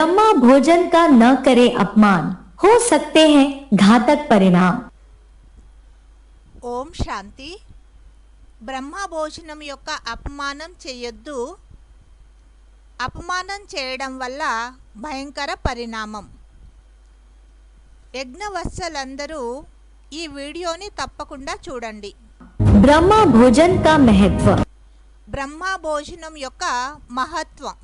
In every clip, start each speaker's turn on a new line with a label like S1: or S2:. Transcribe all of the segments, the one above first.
S1: ब्रह्मा भोजन का न करे अपमान, हो सकते हैं घातक परिणाम।
S2: ఓం శాంతి. బ్రహ్మ భోజనం యొక్క అపమానం చేయొద్దు. అపమానం చేయడం వల్ల భయంకర పరిణామం. యజ్ఞవత్సలందరూ ఈ వీడియోని తప్పకుండా చూడండి.
S1: ब्रह्मा भोजन का महत्व।
S2: బ్రహ్మ భోజనం యొక్క మహత్వం.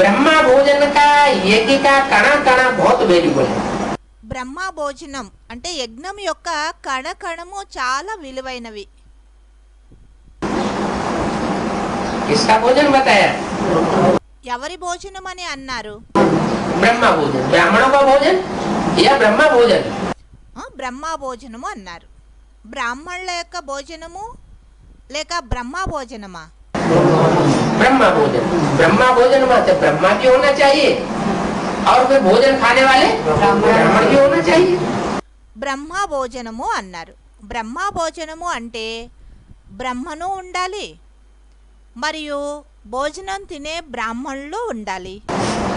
S3: ब्रह्मा भोजन का यज्ञ का कणा कणा बहुत वैल्यूबल है।
S2: బ్రహ్మ భోజనం అంటే యజ్ఞం యొక్క కణకణము చాలా విలువైనవి.
S3: किसका भोजन बताया?
S2: ఎవరి భోజనం అని అన్నారు?
S3: ब्रह्मा भोजन, ब्राह्मणों का भोजन या ब्रह्मा भोजन?
S2: బ్రహ్మ భోజనము అన్నారు. బ్రాహ్మణుల యొక్క భోజనము లేక బ్రహ్మ భోజనమా?
S3: ब्रह्मा भोजन, ब्रह्मा भोजन मतलब ब्रह्मा भी होना चाहिए और फिर भोजन खाने वाले ब्राह्मण भी होना चाहिए।
S2: బ్రహ్మ భోజనము అన్నారు. బ్రహ్మ భోజనము అంటే బ్రహ్మను ఉండాలి మరియు భోజనం తినే బ్రాహ్మణులు ఉండాలి.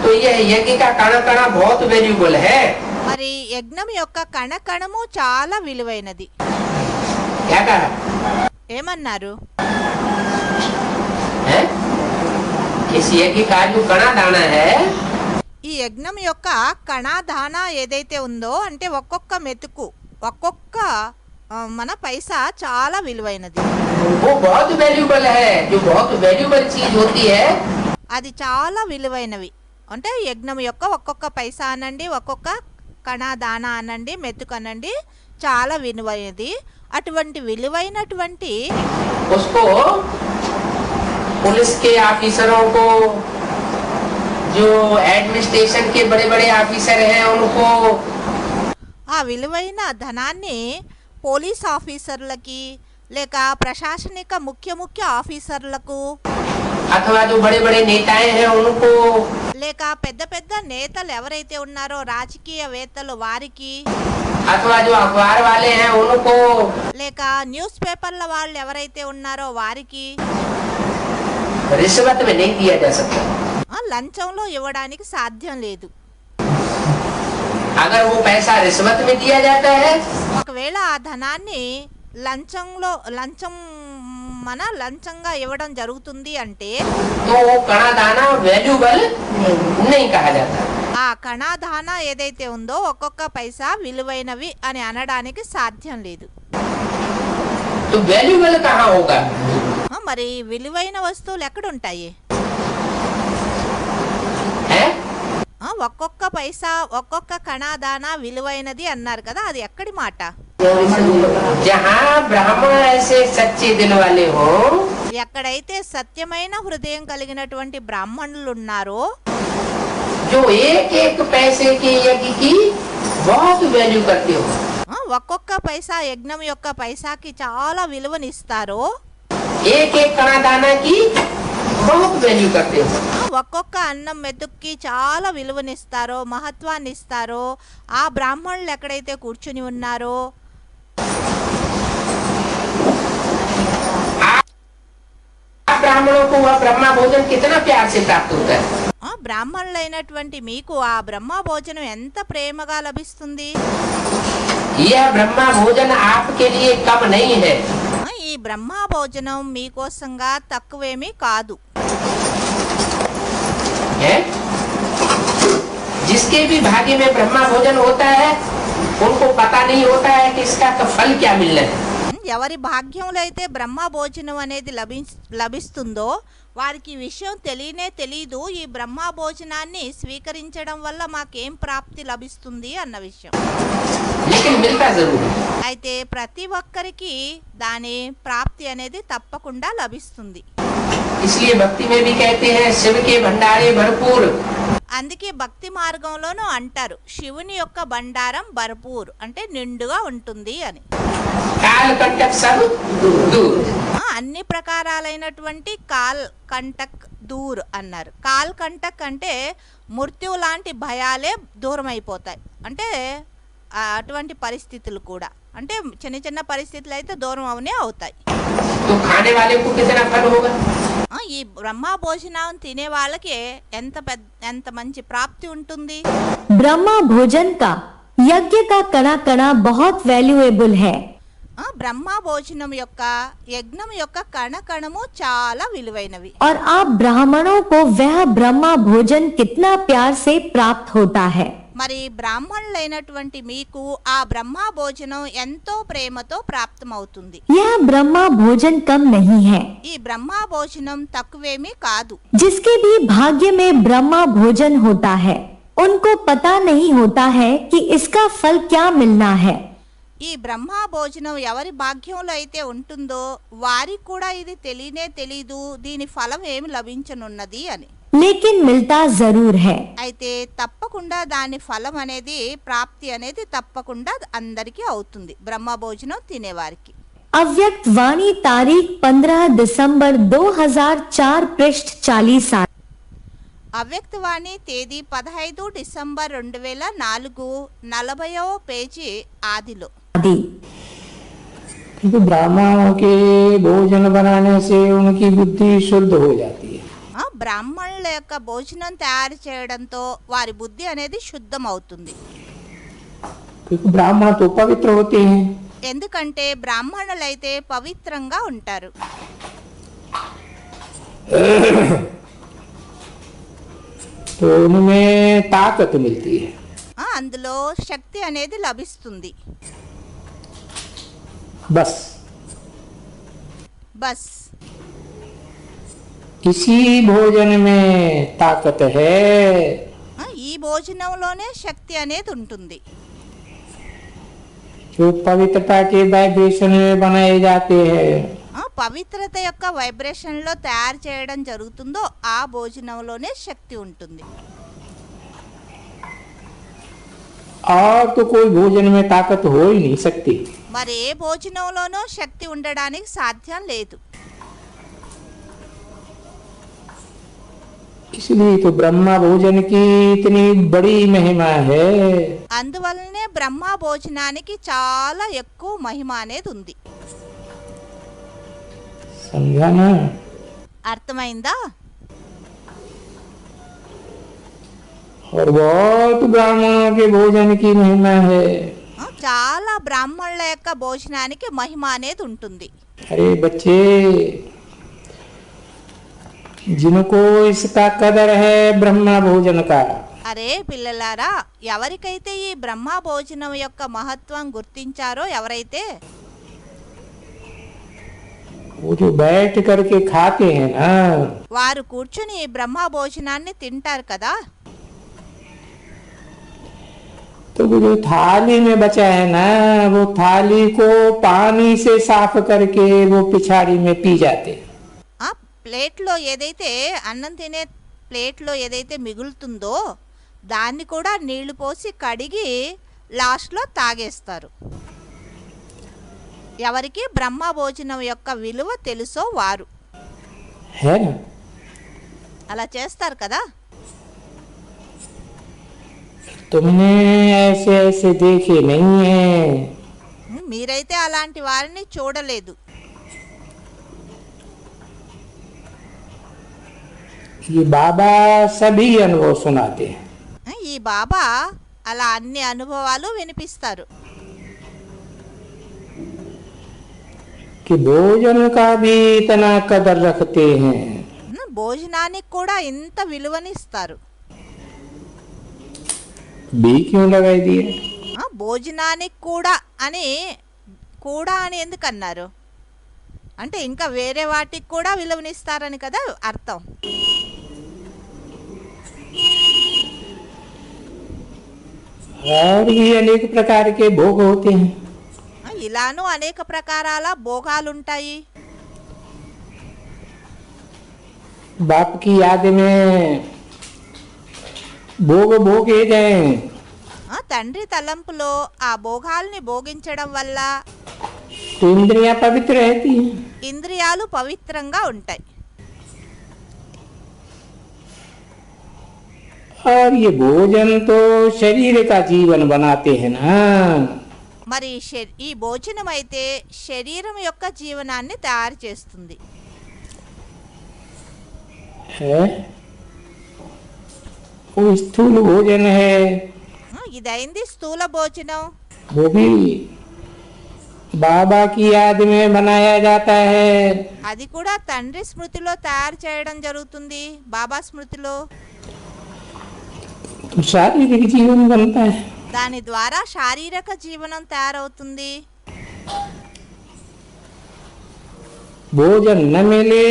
S3: तो ये यज्ञ का कणा कणा बहुत वैल्यूबल है।
S2: మరి యజ్ఞం యొక్క కణకణము చాలా విలువైనది.
S3: क्या कहा
S2: ఏమన్నారు?
S3: है? इस यज्ञ का जो कणा दाना है
S2: ఈ యజ్ఞం యొక్క కణాదాన ఏదైతే ఉందో అంటే ఒక్కొక్క మెతుకు ఒక్కొక్క మన పైసా చాలా విలువైనది.
S3: वो बहुत वैल्यूबल है। जो बहुत वैल्यूबल चीज होती है
S2: అది చాలా విలువైనవి. అంటే యజ్ఞం యొక్క ఒక్కొక్క పైసా అనండి, ఒక్కొక్క కణాదాన అనండి, మెతుకు అనండి, చాలా విలువైనది. అటువంటి విలువైనటువంటి
S3: उसको पुलिस के ऑफिसरों को, जो एडमिनिस्ट्रेशन के बड़े बड़े ऑफिसर हैं उनको,
S2: ఆ విలువైన ధనాన్ని పోలీస్ ఆఫీసర్లకి లేక ప్రశాసనిక ముఖ్య ఆఫీసర్లకు
S3: अथवा जो बड़े बड़े नेताएं हैं उनको,
S2: లేక పెద్ద పెద్ద నేతలు ఎవరైతే ఉన్నారో రాజకీయవేత్తలు వారికి,
S3: अथवा जो अखबार वाले हैं उनको,
S2: లేక న్యూస్ పేపర్ల వాళ్ళు ఎవరైతే ఉన్నారో వారికి
S3: रिश्वत में नहीं दिया जा सकता।
S2: లంచంలో ఇవ్వడానికి సాధ్యం లేదు.
S3: अगर वो पैसा रिश्वत में दिया जाता है
S2: ఒకవేళ ఆ ధనాన్ని లంచంగా ఇవ్వడం జరుగుతుంది అంటే
S3: तो वो कणा दाना वैल्यूबल नहीं कहा जाता।
S2: ఆ కణాదాన ఏదైతే ఉందో ఒక్కొక్క పైసా విలువైనవి అని అనడానికి సాధ్యం లేదు.
S3: तो वैल्यूबल कहाँ होगा?
S2: మరి విలువైన వస్తువులు ఎక్కడుంటాయి?
S3: है?
S2: ఒక్కొక్క పైసా ఒక్కొక్క కణాదాన విలువైనది అన్నారు కదా, అది ఎక్కడి మాట?
S3: जहाँ ब्राह्मण ऐसे सच्चे दिल वाले हो,
S2: ఎక్కడైతే సత్యమైన హృదయం కలిగినటువంటి బ్రాహ్మణులు ఉన్నారో
S3: जो एक एक पैसे के यज्ञ की बहुत वैल्यू करते हो,
S2: ఒక్కొక్క పైసా యజ్ఞం యొక్క పైసాకి చాలా విలువనిస్తారో,
S3: एक एक कणा दाना की बहुत वैल्यू करते हो,
S2: ఒక్కొక్క అన్నం మెతుక్కి చాలా విలువనిస్తారో, మహత్వాన్ని ఇస్తారో, ఆ బ్రాహ్మణులు ఎక్కడైతే కూర్చుని ఉన్నారో
S3: आप ब्राह्मणों को वह ब्रह्मा भोजन कितना प्यार से प्राप्त होता है।
S2: బ్రాహ్మణులైనటువంటి మీకు ఆ బ్రహ్మ భోజనం ఎంత ప్రేమగా లభిస్తుంది.
S3: यह ब्रह्मा भोजन आपके लिए कम नहीं है।
S2: ఈ బ్రహ్మ భోజనం మీకోసంగా తక్కువేమీ కాదు.
S3: है? जिसके भी भाग्य में ब्रह्मा भोजन होता है उनको पता नहीं होता है कि इसका तो फल क्या मिलना है।
S2: ఎవరి భాగ్యంలో అయితే బ్రహ్మ భోజనం అనేది లభిస్తుందో వారికి ఈ విషయం తెలీదు, ఈ బ్రహ్మ భోజనాన్ని స్వీకరించడం వల్ల మాకేం ప్రాప్తి లభిస్తుంది అన్న విషయం.
S3: लेकिन मिलता जरूर है।
S2: అయితే ప్రతి ఒక్కరికి దాని ప్రాప్తి అనేది తప్పకుండా లభిస్తుంది.
S3: इसलिए भक्ति में भी कहते हैं शिव के भंडारे भरपूर।
S2: అందుకే భక్తి మార్గంలోనూ అంటారు శివుని యొక్క బండారం భర్పూర్ అంటే నిండుగా ఉంటుంది అని.
S3: काल कंटक सब दूर।
S2: అన్ని ప్రకారాలైనటువంటి కాల్ కంటక్ దూర్ అన్నారు. కాల్ కంటక్ అంటే మృత్యువు లాంటి భయాలే దూరం అయిపోతాయి. అంటే అటువంటి పరిస్థితులు కూడా అంటే చిన్న చిన్న పరిస్థితులు అయితే దూరం అవుతాయి.
S3: तो खाने वाले को कितना फल होगा?
S2: ఈ బ్రహ్మ భోజనం తినే వాళ్ళకి ఎంత మంచి ప్రాప్తి ఉంటుంది.
S1: ब्रह्मा भोजन का यज्ञ का कणा कणा बहुत वैल्यूएबल है.
S2: బ్రహ్మ భోజనం యొక్క యజ్ఞం యొక్క కణకణము చాలా విలువైనవి.
S1: और आप ब्राह्मणों को वह ब्रह्मा भोजन कितना प्यार से प्राप्त होता है.
S2: మరి బ్రాహ్మణులైనటువంటి మీకు ఆ బ్రహ్మ భోజనం ఎంతో ప్రేమతో ప్రాప్తమవుతుంది.
S1: यह ब्रह्मा भोजन कम नहीं है.
S2: ఈ బ్రహ్మ భోజనం తక్కువేమీ కాదు.
S1: जिसके भी भाग्य में ब्रह्मा भोजन होता है उनको पता नहीं होता है कि इसका फल क्या मिलना है.
S2: ఈ బ్రహ్మ భోజనం ఎవరి భాగ్యంలో అయితే ఉంటుందో వారికి కూడా ఇది తెలీదు దీని ఫలం ఏమి లభించనున్నది అని.
S1: लेकिन मिलता जरूर है.
S2: అయితే తప్పకుండా దాని ఫలం అనేది ప్రాప్తి అనేది తప్పకుండా అందరికీ అవుతుంది బ్రహ్మ భోజనం తినేవారికి.
S1: अव्यक्त वाणी तारीख 15 दिसंबर 2004 पृष्ठ 40.
S2: అవ్యక్తవాణి తేదీ 15 డిసెంబర్ 2004 40వ పేజీ ఆదిలో.
S4: क्योंकि ब्राह्मणों के भोजन बनाने से उनकी बुद्धि शुद्ध हो जाती है.
S2: బ్రాహ్మణుల యొక్క భోజనం తయారు చేయడంతో వారి బుద్ధి అనేది శుద్ధం అవుతుంది.
S4: क्योंकि ब्राह्मण तो पवित्र होते हैं.
S2: ఎందుకంటే బ్రాహ్మణులైతే పవిత్రంగా ఉంటారు.
S4: तो उनमें ताकत मिलती है.
S2: అందులో శక్తి అనేది లభిస్తుంది.
S4: बस इसी भोजन में ताकत है.
S2: ఈ భోజనంలోనే శక్తి అనేది ఉంటుంది.
S4: जो पवित्रता के वाइब्रेशन में बनाए जाते हैं.
S2: పవిత్రత యొక్క వైబ్రేషన్ లో తయారు చేయడం జరుగుతుందో ఆ భోజనంలోనే శక్తి ఉంటుంది.
S4: और तो कोई भोजन में ताकत हो ही नहीं सकती.
S2: మరి ఏ భోజనంలోనూ శక్తి ఉండడానికి సాధ్యం లేదు.
S4: इसलिए तो ब्रह्मा भोजन की इतनी बड़ी महिमा है.
S2: అందువల్లనే బ్రహ్మ భోజనానికి చాలా ఎక్కువ మహిమ అనేది ఉంది.
S4: समझा ना?
S2: అర్థమైందా?
S4: और बहुत ब्राह्मणों के भोजन की महिमा है.
S2: చాలా బ్రాహ్మణుల యొక్క భోజనానికి మహిమ అనేది ఉంటుంది.
S4: अरे बच्चे, जिनको इसका कदर है ब्रह्मा भोजन का,
S2: అరే పిల్లలారా, ఎవరికైతే ఈ బ్రహ్మ భోజనం యొక్క మహత్వం గుర్తించారో ఎవరైతే
S4: वो जो बैठ करके खाते हैं ना,
S2: వారు కూర్చుని ఈ బ్రహ్మ భోజనాన్ని తింటారు కదా,
S4: तो वो जो थाली में बचा है ना, वो थाली को पानी से साफ करके वो पिछाड़ी में पी जाते.
S2: ఆ ప్లేట్లో ఏదైతే అన్నం తినే ప్లేట్లో ఏదైతే మిగులుతుందో దాన్ని కూడా నీళ్లు పోసి కడిగి లాస్ట్లో తాగేస్తారు. ఎవరికి బ్రహ్మ భోజనం యొక్క విలువ తెలుసో వారు
S4: है ना?
S2: అలా చేస్తారు కదా.
S4: तुमने ऐसे ऐसे देखे नहीं है.
S2: మీరైతే అలాంటి వారిని చూడలేదు.
S4: ये बाबा सभी अनुभव सुनाते हैं.
S2: ఈ బాబా అలా అన్ని అనుభవాలు వినిపిస్తారు.
S4: कि भोजन का भी इतना कदर रखते हैं.
S2: భోజనానికి కూడా ఇంత విలువనిస్తారు.
S4: बी क्यों लगाई दिए?
S2: భోజనానికి కూడా అని ఎందుకు అన్నారు అంటే ఇంకా వేరే వాటికి కూడా విలువనిస్తారని కదా అర్థం.
S4: और भी अनेक प्रकार के भोग होते हैं.
S2: ఇలాను అనేక ప్రకారాల భోగాలుంటాయి.
S4: बाप की याद में भोग भोगे जाए.
S2: తండ్రి తలంపులో ఆ భోగాల్ని భోగించడం వల్ల
S4: तो इंद्रियां पवित्र रहती हैं.
S2: ఇంద్రియాలు పవిత్రంగా ఉంటాయి.
S4: और ये भोजन तो शरीर का जीवन बनाते हैं ना.
S2: మరి ఈ భోజనం అయితే శరీరం యొక్క జీవనాన్ని తయారు చేస్తుంది.
S4: है वो स्थूल भोजन है,
S2: ఇదైంది స్థూల భోజనం.
S4: वो भी बाबा की याद में बनाया जाता है.
S2: అది కూడా తండ్రి స్మృతిలో తయారు చేయడం జరుగుతుంది, బాబా స్మృతిలో.
S4: तो शारीरिक जीवन बनता है.
S2: దాని ద్వారా శారీరక జీవనం తయారవుతుంది.
S4: भोजन न मिले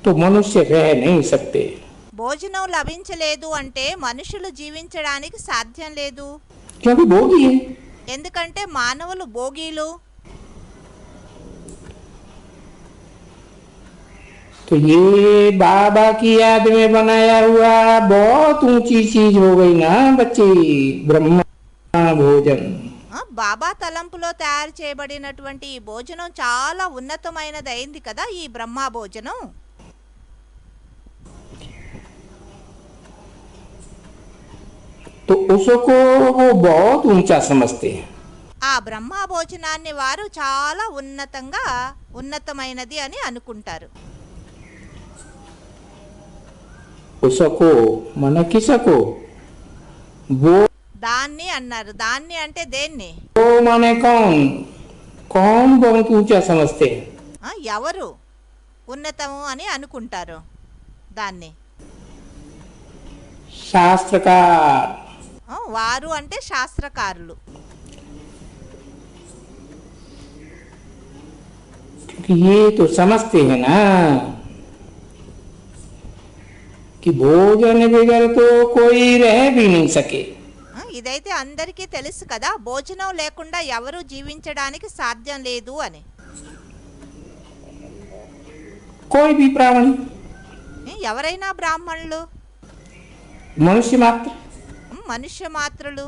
S4: तो मनुष्य रह नहीं सकते.
S2: భోజనం లభించలేదు అంటే మనుషులు జీవించడానికి సాధ్యం లేదు.
S4: क्योंकि भोगी है.
S2: ఎందుకంటే మానవులు భోగీలు.
S4: तो ये बाबा की याद में बनाया हुआ बहुत ऊंची चीज हो गई ना बच्चे, ब्रह्मा भोजन.
S2: బాబా తలంపులో తయారు చేయబడినటువంటి ఈ భోజనం చాలా ఉన్నతమైనది అయింది కదా, ఈ బ్రహ్మ భోజనం.
S4: तो उसको वो बहुत ऊंचा समझते हैं.
S2: ఆ బ్రహ్మ భోజనాన్ని వారు చాలా ఉన్నతమైనది అని అనుకుంటారు.
S4: उसको मन किसको, वो
S2: దాన్ని అన్నారు. దాన్ని అంటే దేన్ని?
S4: वो माने कौन, कौन बहुत ऊंचा समझते हैं.
S2: ఎవరు ఉన్నతము అని అనుకుంటారు దాన్ని?
S4: शास्त्रकार.
S2: వారు అంటే శాస్త్రకారులు.
S4: क्योंकि ये तो समझते हैं ना कि भोजन बगैर तो कोई रह भी नहीं सके.
S2: ఇదైతే అందరికీ తెలుసు కదా, భోజనం లేకుండా ఎవరు జీవించడానికి సాధ్యం లేదు అని.
S4: कोई भी प्राणी,
S2: ఎవరైనా బ్రాహ్మణులు,
S4: मनुष्य मात्र
S2: మనుష్య మాత్రులు.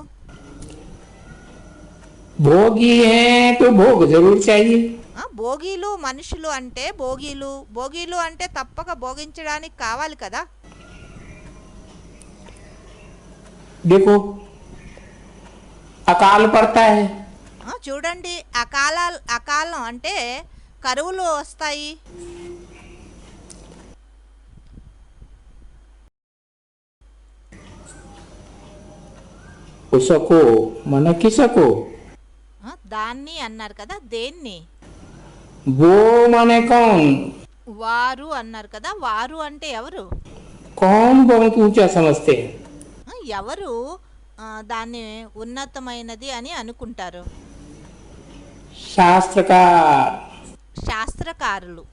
S4: भोगी हैं तो भोग जरूर चाहिए.
S2: భోగీలు మనుషులు అంటే భోగీలు అంటే తప్పక భోగించడానికి కావాలి కదా.
S4: देखो अकाल पड़ता है,
S2: చూడండి, అకాలం అంటే కరువులు వస్తాయి.
S4: उसको मन किसको,
S2: దాన్ని అన్నారు కదా, దేన్ని?
S4: वो माने कौन,
S2: వారు అన్నారు కదా, వారు అంటే ఎవరు?
S4: कौन बहुत ऊंचा समझते हैं.
S2: ఎవరు దాన్ని ఉన్నతమైనది అని అనుకుంటారు?
S4: शास्त्रकार.
S2: శాస్త్రకారులు.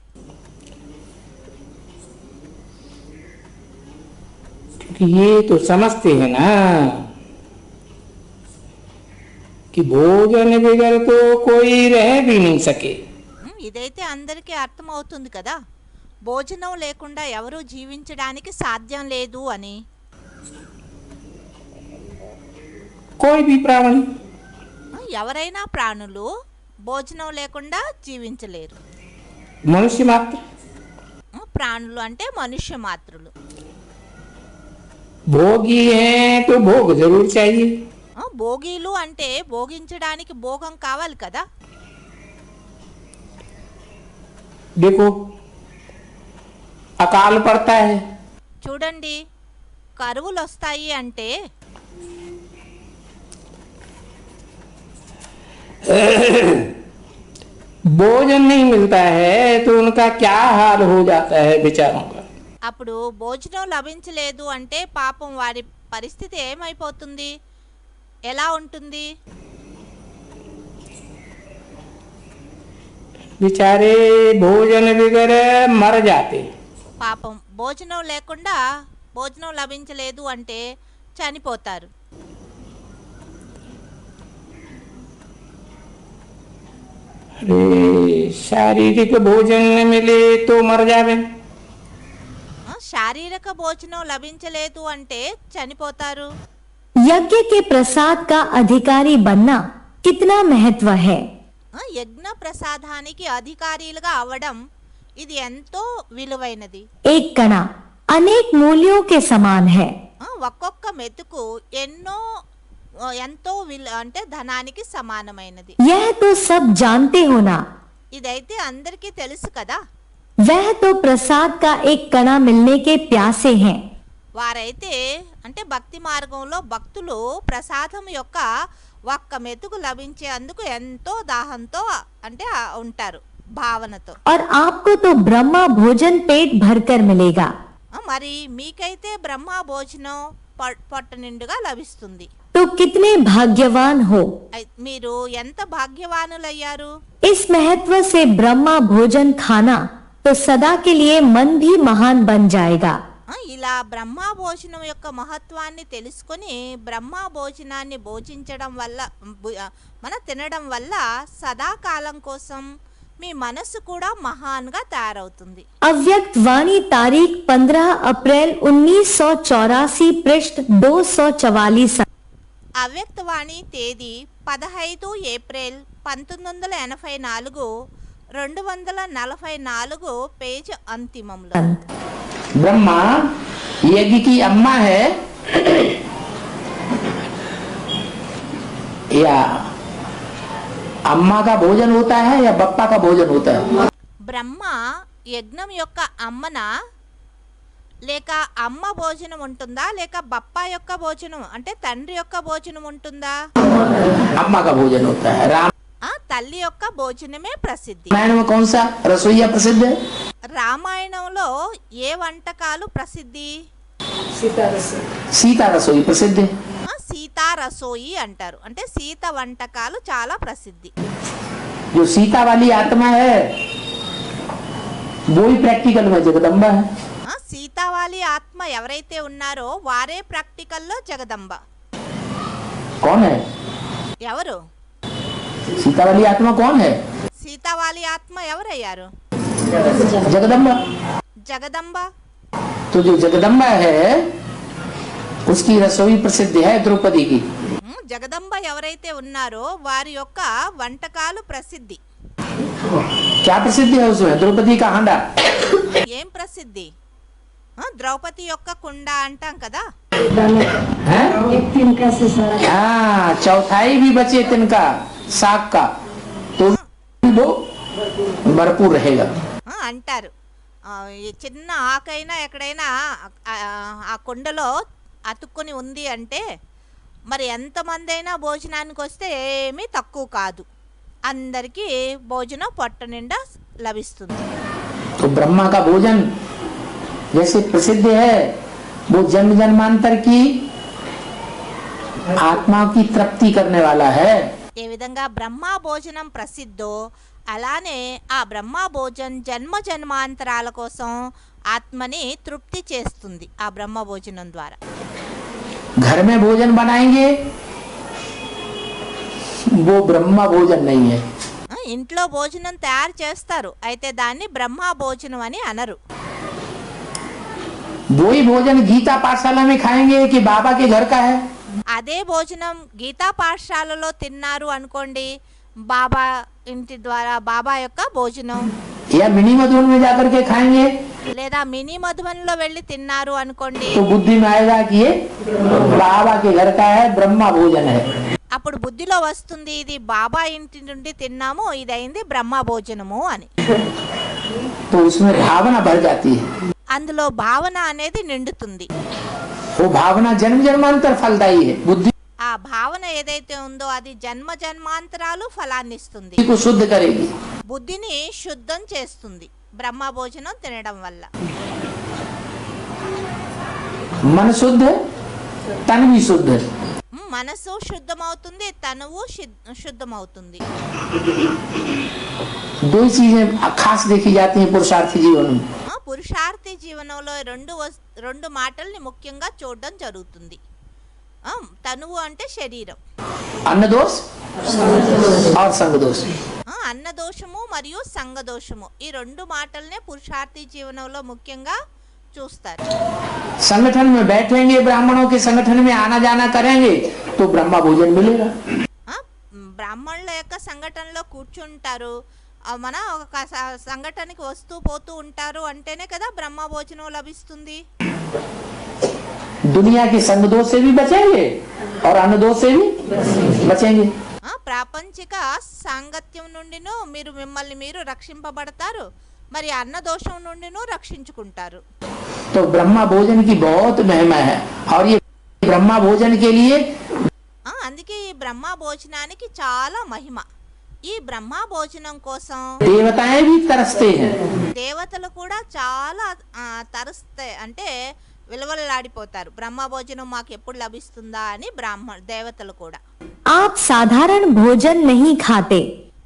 S4: क्योंकि ये तो समझते हैं ना कि भोजन बगैर तो कोई रह भी नहीं सके.
S2: ఇదైతే అందరికీ అర్థమవుతుంది కదా, భోజనం లేకుండా ఎవరు జీవించడానికి సాధ్యం లేదు అని.
S4: कोई भी प्राणी,
S2: ఎవరైనా ప్రాణులు భోజనం లేకుండా జీవించలేరు.
S4: मनुष्य मात्र
S2: ప్రాణులు అంటే మనుష్య మాత్రులు.
S4: भोगी हैं तो भोग जरूर चाहिए.
S2: భోగీలు అంటే భోగించడానికి భోగం కావాలి కదా.
S4: देखो अकाल पड़ता है,
S2: చూడండి, కరువులు వస్తాయి అంటే
S4: भोजन नहीं मिलता है तो उनका क्या हाल हो जाता है बेचारों का.
S2: అప్పుడు భోజనం లభించలేదు అంటే పాపం వారి పరిస్థితి ఏమైపోతుంది, ఎలా ఉంటుంది?
S4: बेचारे भोजन बगैर मर जाते.
S2: పాపం భోజనం లేకుండా, భోజనం లభించలేదు అంటే చనిపోతారు.
S4: अरे शारीरिक भोजन न मिले तो मर जावे.
S2: శారీరక భోజనం లభించలేదు అంటే చనిపోతారు.
S1: यज्ञ के प्रसाद का अधिकारी बनना कितना महत्व है.
S2: యజ్ఞ ప్రసాదానికి అధికారులుగా అవ్వడం ఇది ఎంతో విలువైనది.
S1: एक कणा अनेक मूल्यों के समान है.
S2: ఒక్కొక్క మెతుకు ఎన్నో ఎంతో అంటే ధనానికి సమానమైనది.
S1: यह तो सब जानते हो ना।
S2: ఇదైతే అందరికీ తెలుసు కదా.
S1: वह तो प्रसाद का एक कणा मिलने के प्यासे हैं।
S2: వారైతే అంటే భక్తి మార్గంలో భక్తులు ప్రసాదం యొక్క ఒక్క మెతుకు లభించే అందుకు ఎంతో దాహంతో అంటే ఉంటారు భావనతో.
S1: और आपको तो ब्रह्मा भोजन पेट भरकर मिलेगा।
S2: మరి మీకైతే బ్రహ్మ భోజనం పొట్ట నిండుగా లభిస్తుంది.
S1: तो कितने भाग्यवान हो।
S2: మీరు ఎంత భాగ్యవానులయ్యారు.
S1: इस महत्व से ब्रह्मा भोजन खाना तो सदा के लिए मन भी महान बन जाएगा।
S2: ఇలా బ్రహ్మ భోజనం యొక్క మహత్వాన్ని తెలుసుకొని బ్రహ్మ భోజనాన్ని భోజించడం వల్ల మన తినడం వల్ల సదాకాలం కోసం మీ మనసు కూడా మహాన్గా తయారవుతుంది.
S1: अव्यक्त वाणी तारीख 15 अप्रैल 1984 पृष्ठ 244।
S2: అవ్యక్త వాణి తేదీ 15 ఏప్రిల్ 1984 244 పేజ్ అంతిమంలో.
S4: ब्रह्मा यज्ञ की अम्मा है या अम्मा का भोजन होता है या बप्पा का भोजन होता है?
S2: బ్రహ్మ యజ్ఞం యొక్క అమ్మన లేక అమ్మ భోజనం ఉంటుందా లేక బప్పా యొక్క భోజనం అంటే తండ్రి యొక్క భోజనం ఉంటుందా?
S4: अम्मा का भोजन होता है।
S2: తల్లి యొక్క భోజనమే ప్రసిద్ధి.
S4: रामायण में कौन सा रसोईया प्रसिद्ध है?
S2: రామాయణంలో ఏ వంటకాలు ప్రసిద్ధి?
S4: सीता रसोई प्रसिद्ध है।
S2: సీతా రసోయి అంటారు అంటే సీత వంటకాలు చాలా ప్రసిద్ధి.
S4: जो सीता वाली आत्मा है वो ही प्रैक्टिकल में जगदम्बा है।
S2: సీతావాలి ఆత్మ ఎవరైతే ఉన్నారో వారే ప్రాక్టికల్లో జగదంబ.
S4: कौन है
S2: ఎవరు?
S4: सीता वाली आत्मा कौन है?
S2: సీతావాలి ఆత్మ ఎవరయ్యారు?
S4: जगदम्बा।
S2: జగదంబ.
S4: तो जो जगदम्बा है उसकी रसोई प्रसिद्ध है द्रौपदी की।
S2: జగదంబ ఎవరైతే ఉన్నారో వారి యొక్క వంటకాలు ప్రసిద్ధి.
S4: क्या प्रसिद्ध है उसमें? द्रौपदी का हांडा।
S2: ఏం ప్రసిద్ధి? ద్రౌపది యొక్క కుండ అంటాం కదా.
S4: हाँ, चौथाई भी बचे तिनका साग का तो वो भरपूर रहेगा।
S2: అంటారు ఈ చిన్న ఆకైనా ఎక్కడైనా ఆ కుండలో అతుక్కుని ఉంది అంటే మరి ఎంతమంది అయినా భోజనానికి వస్తే ఏమీ తక్కువ కాదు, అందరికీ భోజనం పొట్ట నిండా లభిస్తుంది.
S4: तो ब्रह्मा का भोजन जैसे प्रसिद्ध है वो जन्म जन्मांतर की आत्मा की तृप्ति करने वाला है।
S2: ఏ విధంగా బ్రహ్మ భోజనం ప్రసిద్ధో అలానే ఆ బ్రహ్మ భోజనం జన్మ జన్మాంతరాల కోసం ఆత్మని తృప్తి చేస్తుంది ఆ బ్రహ్మ భోజనం ద్వారా.
S4: घर में भोजन बनाएंगे वो ब्रह्मा भोजन नहीं है।
S2: ఇంట్లో భోజనం తయారు చేస్తారు అయితే దాన్ని బ్రహ్మ భోజనం అని అనరు.
S4: वही भोजन गीता पाठशाला में खाएंगे कि बाबा के घर का है?
S2: అదే భోజనం గీతా పాఠశాలలో తిన్నారు అనుకోండి, బాబా ఇంటి ద్వారా బాబా యొక్క భోజనం.
S4: या मिनी मधुबन में जाकर के खाएंगे
S2: లేదా మినీ మధుబన్లో వెళ్ళి తిన్నారు అనుకోండి,
S4: तो बुद्धि में आएगा कि ये बाबा के घर का है, ब्रह्मा भोजन है।
S2: అప్పుడు బుద్ధిలో వస్తుంది ఇది బాబా ఇంటి నుండి తిన్నాము, ఇదైంది బ్రహ్మ భోజనము అని.
S4: तो उसमें भावना बढ़ जाती है।
S2: అందులో భావన అనేది నిండుతుంది.
S4: वो भावना जन्म जन्मांतर फलदायी है। बुद्धि
S2: ఆ భావన ఏదైతే ఉందో అది జన్మ జన్మాంతరాలు ఫలాన్నిస్తుంది,
S4: को शुद्ध करेगी।
S2: బుద్ధిని శుద్ధం చేస్తుంది బ్రహ్మ భోజనం తినడం వల్ల.
S4: मन शुद्ध है, तन भी शुद्ध है।
S2: మనసు శుద్ధమవుతుంది, తనువు శుద్ధమవుతుంది.
S4: दो ही चीजें खास देखी जाती हैं पुरुषार्थी जीवन में।
S2: పురుషార్థి జీవనంలో రెండు మాటల్ని ముఖ్యంగా చూడడం జరుగుతుంది. తనువు అంటే శరీరం,
S4: अन्न दोष और संग दोष।
S2: అన్న దోషము మరియు సంగ దోషము ఈ రెండు మాటల్నే పురుషార్థి జీవనంలో ముఖ్యంగా చూస్తారు.
S4: संगठन में बैठेंगे, ब्राह्मणों के संगठन में आना जाना करेंगे तो ब्रह्मा भोजन मिलेगा।
S2: బ్రాహ్మణుల యొక్క సంఘటనలో కూర్చుంటారు, మన ఒక సంఘటనకి వస్తూ పోతూ ఉంటారు అంటేనే కదా బ్రహ్మ భోజనం లభిస్తుంది.
S4: दुनिया के संग दोष से भी बचेंगे और अन्न दोष से भी बचेंगे।
S2: ప్రాపంచిక సాంగత్యం నుండిను మీరు మిమ్మల్ని మీరు రక్షింపబడతారు, మరి అన్న దోషం నుండిను రక్షించుకుంటారు.
S4: तो ब्रह्मा भोजन की बहुत महिमा है और ये ब्रह्मा भोजन के लिए
S2: అందుకే ఈ బ్రహ్మ భోజనానికి చాలా మహిమ. ఈ బ్రహ్మ భోజనం కోసం
S4: देवताएं भी तरसते हैं।
S2: దేవతలు కూడా చాలా తరుస్తాయి, అంటే విలవలలాడిపోతారు. బ్రహ్మ భోజనం మాకు ఎప్పుడు లభిస్తుందా అని దేవతలు కూడా.
S1: आप साधारण भोजन नहीं खाते,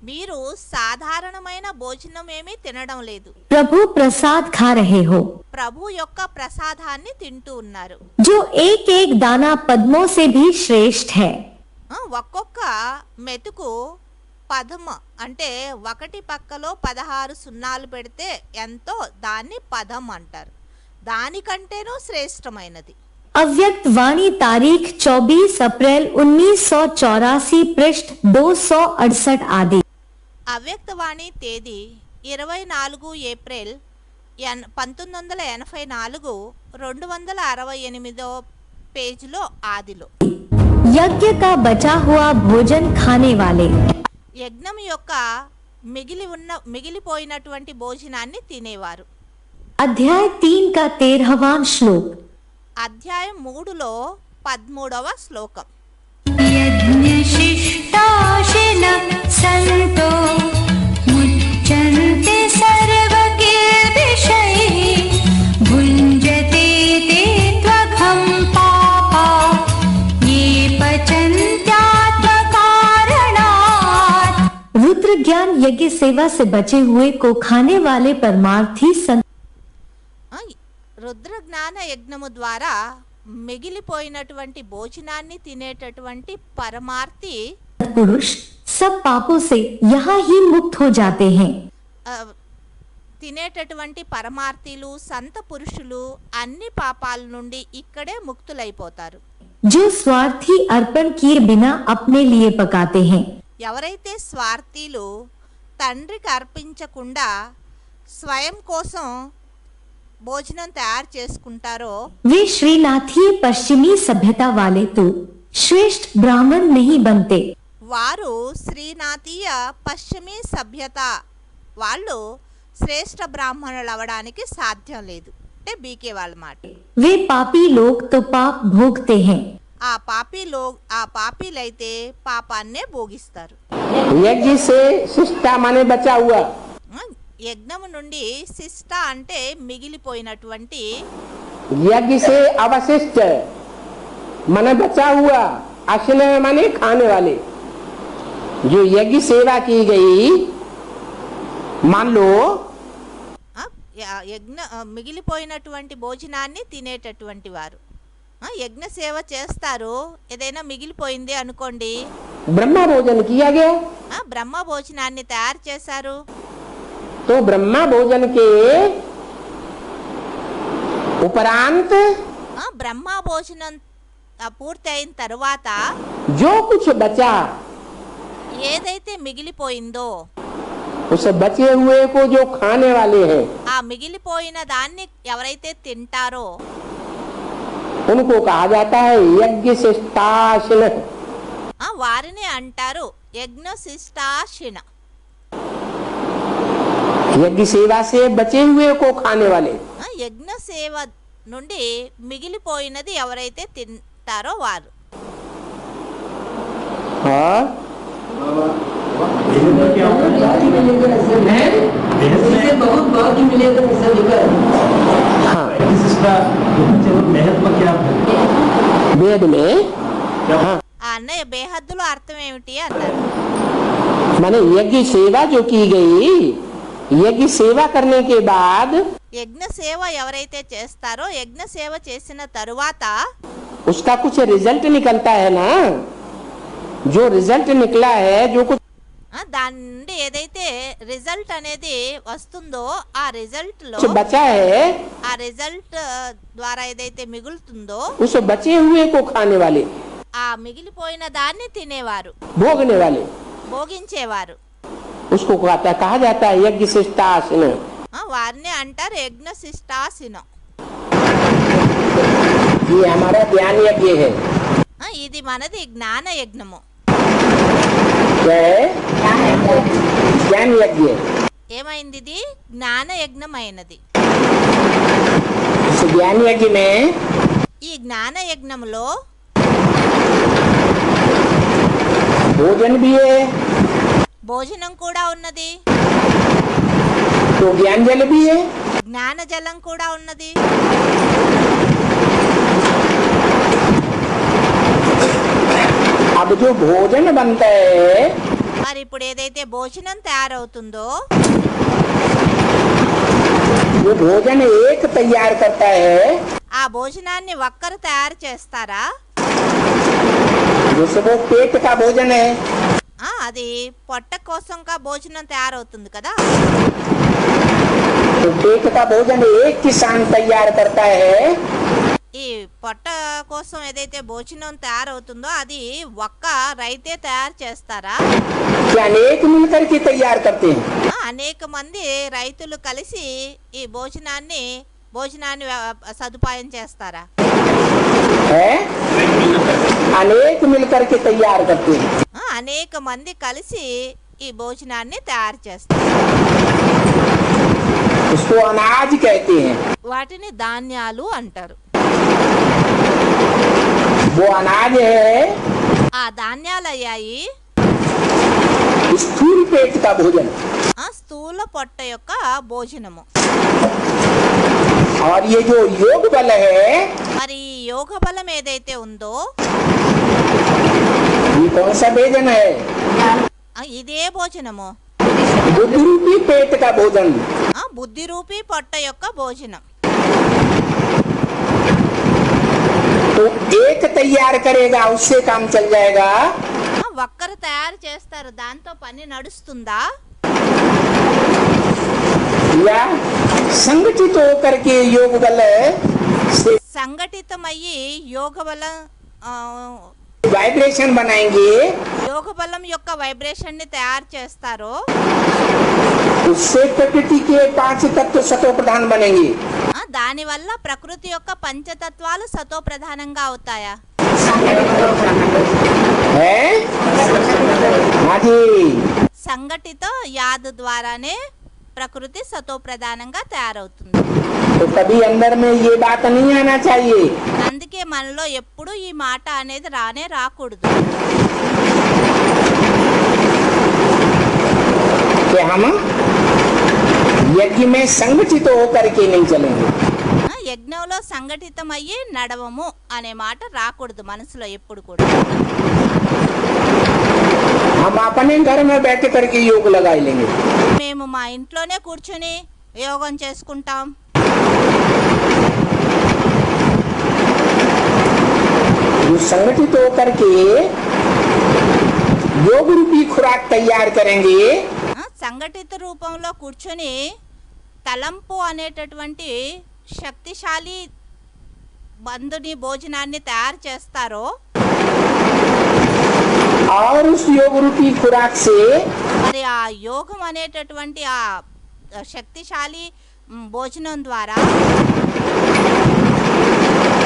S2: మీరు సాధారణమైన భోజనం ఏమీ తినడం లేదు,
S1: प्रभु प्रसाद खा रहे हो,
S2: ప్రభు యొక్క ప్రసాదాన్ని తింటూ ఉన్నారు.
S1: जो एक एक दाना पद्मों से भी श्रेष्ठ है।
S2: ఒక్కొక్క మెతుకు పదమ అంటే ఒకటి పక్కలో 16 సున్నాలు పెడితే ఎంతో దాన్ని పదం అంటారు. దానికంటేనూ శ్రేష్టమైనది.
S1: अव्यक्त वाणी तारीख 24 अप्रैल 1984 पृष्ठ 268 आदि।
S2: అవ్యక్తవాణి తేదీ 24 ఏప్రిల్ 1984 268 పేజీలో ఆదిలో.
S1: यज्ञ का बचा हुआ भोजन खाने वाले,
S2: యజ్ఞం యొక్క మిగిలిపోయినటువంటి భోజనాన్ని తినేవారు.
S1: अध्याय 3 का 13वां श्लोक।
S2: అధ్యాయం 3లో 13వ శ్లోకం.
S5: यज्ञशिष्टाशिन सन्तो मुच्यन्ते सर्वकिल्बिषैः भुञ्जते ते त्वघं पापा ये पचन्त्यात्मकारणात्।
S1: रुद्र ज्ञान यज्ञ सेवा से बचे हुए को खाने वाले परमार्थी संत
S2: రుద్ర జ్ఞాన యజ్ఞము ద్వారా మిగిలిపోయినటువంటి భోజనాన్ని తినేటటువంటి పరమార్థి
S1: पुरुष सब पापों से यहाँ ही मुक्त हो जाते हैं।
S2: తినేటటువంటి పరమార్థులు సంత పురుషులు అన్ని పాపాల నుండి ఇక్కడే ముక్తులైపోతారు.
S1: जो स्वार्थी अर्पण किए बिना अपने लिए पकाते हैं,
S2: ఎవరైతే స్వార్థీలు తండ్రికి అర్పించకుండా స్వయం కోసం భోజనం తయారు చేసుకుంటారో
S1: वे श्रीनाथीय पश्चिमी सभ्यता वाले तो श्रेष्ठ ब्राह्मण नहीं बनते।
S2: వారు శ్రీనాథీయ పశ్చిమీ సభ్యత వాళ్ళు శ్రేష్ఠ బ్రాహ్మణులు అవ్వడానికి సాధ్యం లేదు, అంటే బీకే వాళ్ళ మాట.
S1: वे पापी लोग तो पाप भोगते हैं।
S2: ఆ పాపీలైతే పాపాన్నే భోగిస్తారు.
S4: यज्ञ से शिष्टा माने बचा हुआ,
S2: యజ్ఞము నుండి శిష్ట అంటే మిగిలిపోయినటువంటి,
S4: यज्ञ से अवशिष्ट माने बचा हुआ, अश्न माने खाने वाले। जो यज्ञ सेवा की गई, मान लो
S2: మిగిలిపోయినటువంటి భోజనాన్ని తినేటటువంటి వారు యజ్ఞ సేవ చేస్తారు. ఏదైనా మిగిలిపోయింది అనుకోండి,
S4: ब्रह्मा भोजन किया गया,
S2: బ్రహ్మ భోజనాన్ని తయారు చేశారు.
S4: तो ब्रह्मा भोजन के उपरांत
S2: బ్రహ్మ భోజనం పూర్తి అయిన తరువాత
S4: जो कुछ बचा,
S2: ఏదైతే మిగిలిపోయిందో
S4: उस बचे हुए को जो खाने वाले हैं,
S2: ఆ మిగిలిపోయిన దాన్ని ఎవరైతే తింటారో
S4: उनको कहा जाता है यज्ञ शिष्टाशिन।
S2: వారిని అంటారు యజ్ఞ శిష్టాశిన.
S4: यज्ञ सेवा से बचे हुए को खाने वाले।
S2: యజ్ఞ సేవ నుండి మిగిలిపోయినది ఎవరైతే తింటారో వారు.
S4: हाँ वेद में हाँ
S2: ఆ అన్నయ్య బేహద్దులో అర్థం ఏమిటి అన్నారు.
S4: माने यज्ञ सेवा जो की गई, यज्ञ सेवा करने के बाद
S2: యజ్ఞ సేవ ఎవరైతే చేస్తారో యజ్ఞ సేవ చేసిన తరువాత
S4: उसका कुछ रिजल्ट निकलता है ना। जो रिजल्ट निकला है, जो कुछ
S2: దాని నుండి ఏదైతే రిజల్ట్ అనేది వస్తుందో ఆ రిజల్ట్ లో
S4: बचा है,
S2: ఆ రిజల్ట్ ద్వారా ఏదైతే మిగులుతుందో
S4: उस बचे हुए को खाने वाले,
S2: ఆ మిగిలిపోయిన దాన్ని తినేవారు,
S4: भोगने वाले,
S2: భోగించేవారు.
S4: उसको कहा जाता है यज्ञ शिष्टाशिन।
S2: వారిని అంటారు యజ్ఞ శిష్టాశినం.
S4: ये हमारा ज्ञान यज्ञ है।
S2: ఇది మనది జ్ఞాన యజ్ఞము.
S4: क्या है? ज्ञान यज्ञ।
S2: ఏమైంది? ఇది జ్ఞాన యజ్ఞం అయినది.
S4: इस ज्ञान यज्ञ में
S2: ఈ జ్ఞాన యజ్ఞములో
S4: भोजन भी है,
S2: భోజనం కూడా ఉన్నది,
S4: तो ज्ञान जल भी है।
S2: జ్ఞాన జలం కూడా ఉన్నది.
S4: अब जो भोजन बनता है
S2: మరి ఇప్పుడు ఏదైతే భోజనం తయారవుతుందో
S4: वो भोजन एक तैयार करता है,
S2: ఆ భోజనాన్ని ఒక్కరు తయారు చేస్తారా?
S4: जो सब वो पेट का भोजन है।
S2: అది పొట్ట కోసంగా భోజనం తయారవుతుంది కదా.
S4: तो पेट का भोजन एक किसान तैयार करता है,
S2: ఈ పొట్ట కోసం ఏదైతే భోజనం తయారవుతుందో అది ఒక్క రైతే తయారు చేస్తారా?
S4: कि अनेक मिलकर के तैयार करते हैं।
S2: అనేక మంది రైతులు కలిసి ఈ భోజనాన్ని సదుపాయం చేస్తారా?
S4: है अनेक मिलकर के तैयार करते हैं।
S2: అనేక మంది కలిసి ఈ భోజనాన్ని తయారు చేస్తారు.
S4: उसको अनाज कहते हैं।
S2: వాటిని ధాన్యాలు అంటారు.
S4: वो अनाज है
S2: ఆ ధాన్యాలు అయ్యాయి
S4: स्थूल पेट का भोजन,
S2: స్థూల పొట్ట యొక్క భోజనము.
S4: और ये जो योग बल है
S2: మరి ఈ యోగ బలం ఏదైతే ఉందో
S4: ये कौन सा भोजन है?
S2: ఇదే భోజనము.
S4: बुद्धि रूपी पेट का भोजन।
S2: బుద్ధి రూపీ పొట్ట యొక్క భోజనం.
S4: तो एक तैयार करेगा उससे काम चल जाएगा,
S2: ఒక్కరు తయారు చేస్తారు, దాంతో పని నడుస్తుందా?
S4: या संगठित होकर के योग बल से
S2: సంఘటితమయ్యి యోగ బలం
S4: वाइब्रेशन बनाएंगे,
S2: యోగ బలం యొక్క వైబ్రేషన్ ని తయారు చేస్తారో
S4: उससे प्रकृति के 5 तत्व सतो प्रधान बनेंगे।
S2: దానివల్ల ప్రకృతి యొక్క పంచతత్వాలు సతో ప్రధానంగా అవుతాయా?
S4: है हाँ जी।
S2: సంఘటిత యాద్ ద్వారానే ప్రకృతి సతో ప్రధానంగా తయారవుతుంది.
S4: तो कभी अंदर में ये बात नहीं आना चाहिए
S2: అందుకే మనలో ఎప్పుడు ఈ మాట అనేది రానే రాకూడదు.
S4: कि हम यज्ञ में संगठित होकर के नहीं चलेंगे।
S2: యజ్ఞంలో సంఘటితమయ్యి నడవము అనే మాట రాకూడదు మనసులో ఎప్పుడు కూడా.
S4: हम अपने घर में बैठ करके योग लगा लेंगे।
S2: మేము మా ఇంట్లోనే కూర్చొని యోగం చేసుకుంటాం.
S4: जो संगठित होकर के योग रूपी खुराक तैयार करेंगे,
S2: సంఘటిత రూపంలో కూర్చొని తలంపు అనేటటువంటి శక్తిశాలి బంధుని భోజనాన్ని తయారు చేస్తారో
S4: और उस योग रूपी खुराक से
S2: మరి ఆ యోగం అనేటటువంటి ఆ శక్తిశాలి భోజనం ద్వారా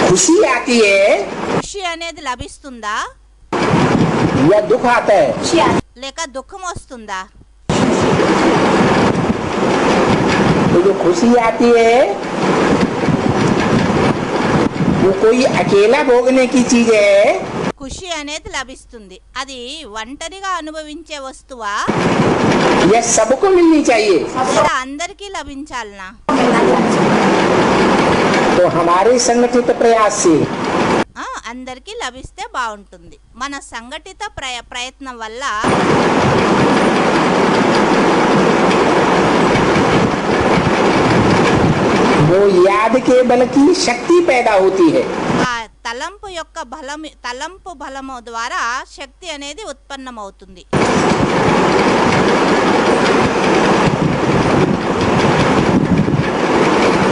S4: खुशी आती है
S2: ఖుషి అనేది లభిస్తుందా
S4: या दुख आता है?
S2: లేక దుఃఖం వస్తుందా?
S4: तो जो खुशी आती है वो कोई अकेला भोगने की चीज है
S2: ఖుషి అనేది లభిస్తుంది. అది ఒంటరిగా అనుభవించే వస్తువా
S4: या सबको मिलनी चाहिए?
S2: లేదా అందరికీ లభించాలనా?
S4: तो हमारे संगठित प्रयास से
S2: అందరికీ లభిస్తే బాగుంటుంది. మన సంఘటిత ప్రయత్నం వల్ల
S4: वो याद के बल की शक्ति पैदा होती है।
S2: ఆ తలంపు బలము ద్వారా శక్తి అనేది ఉత్పన్నమవుతుంది.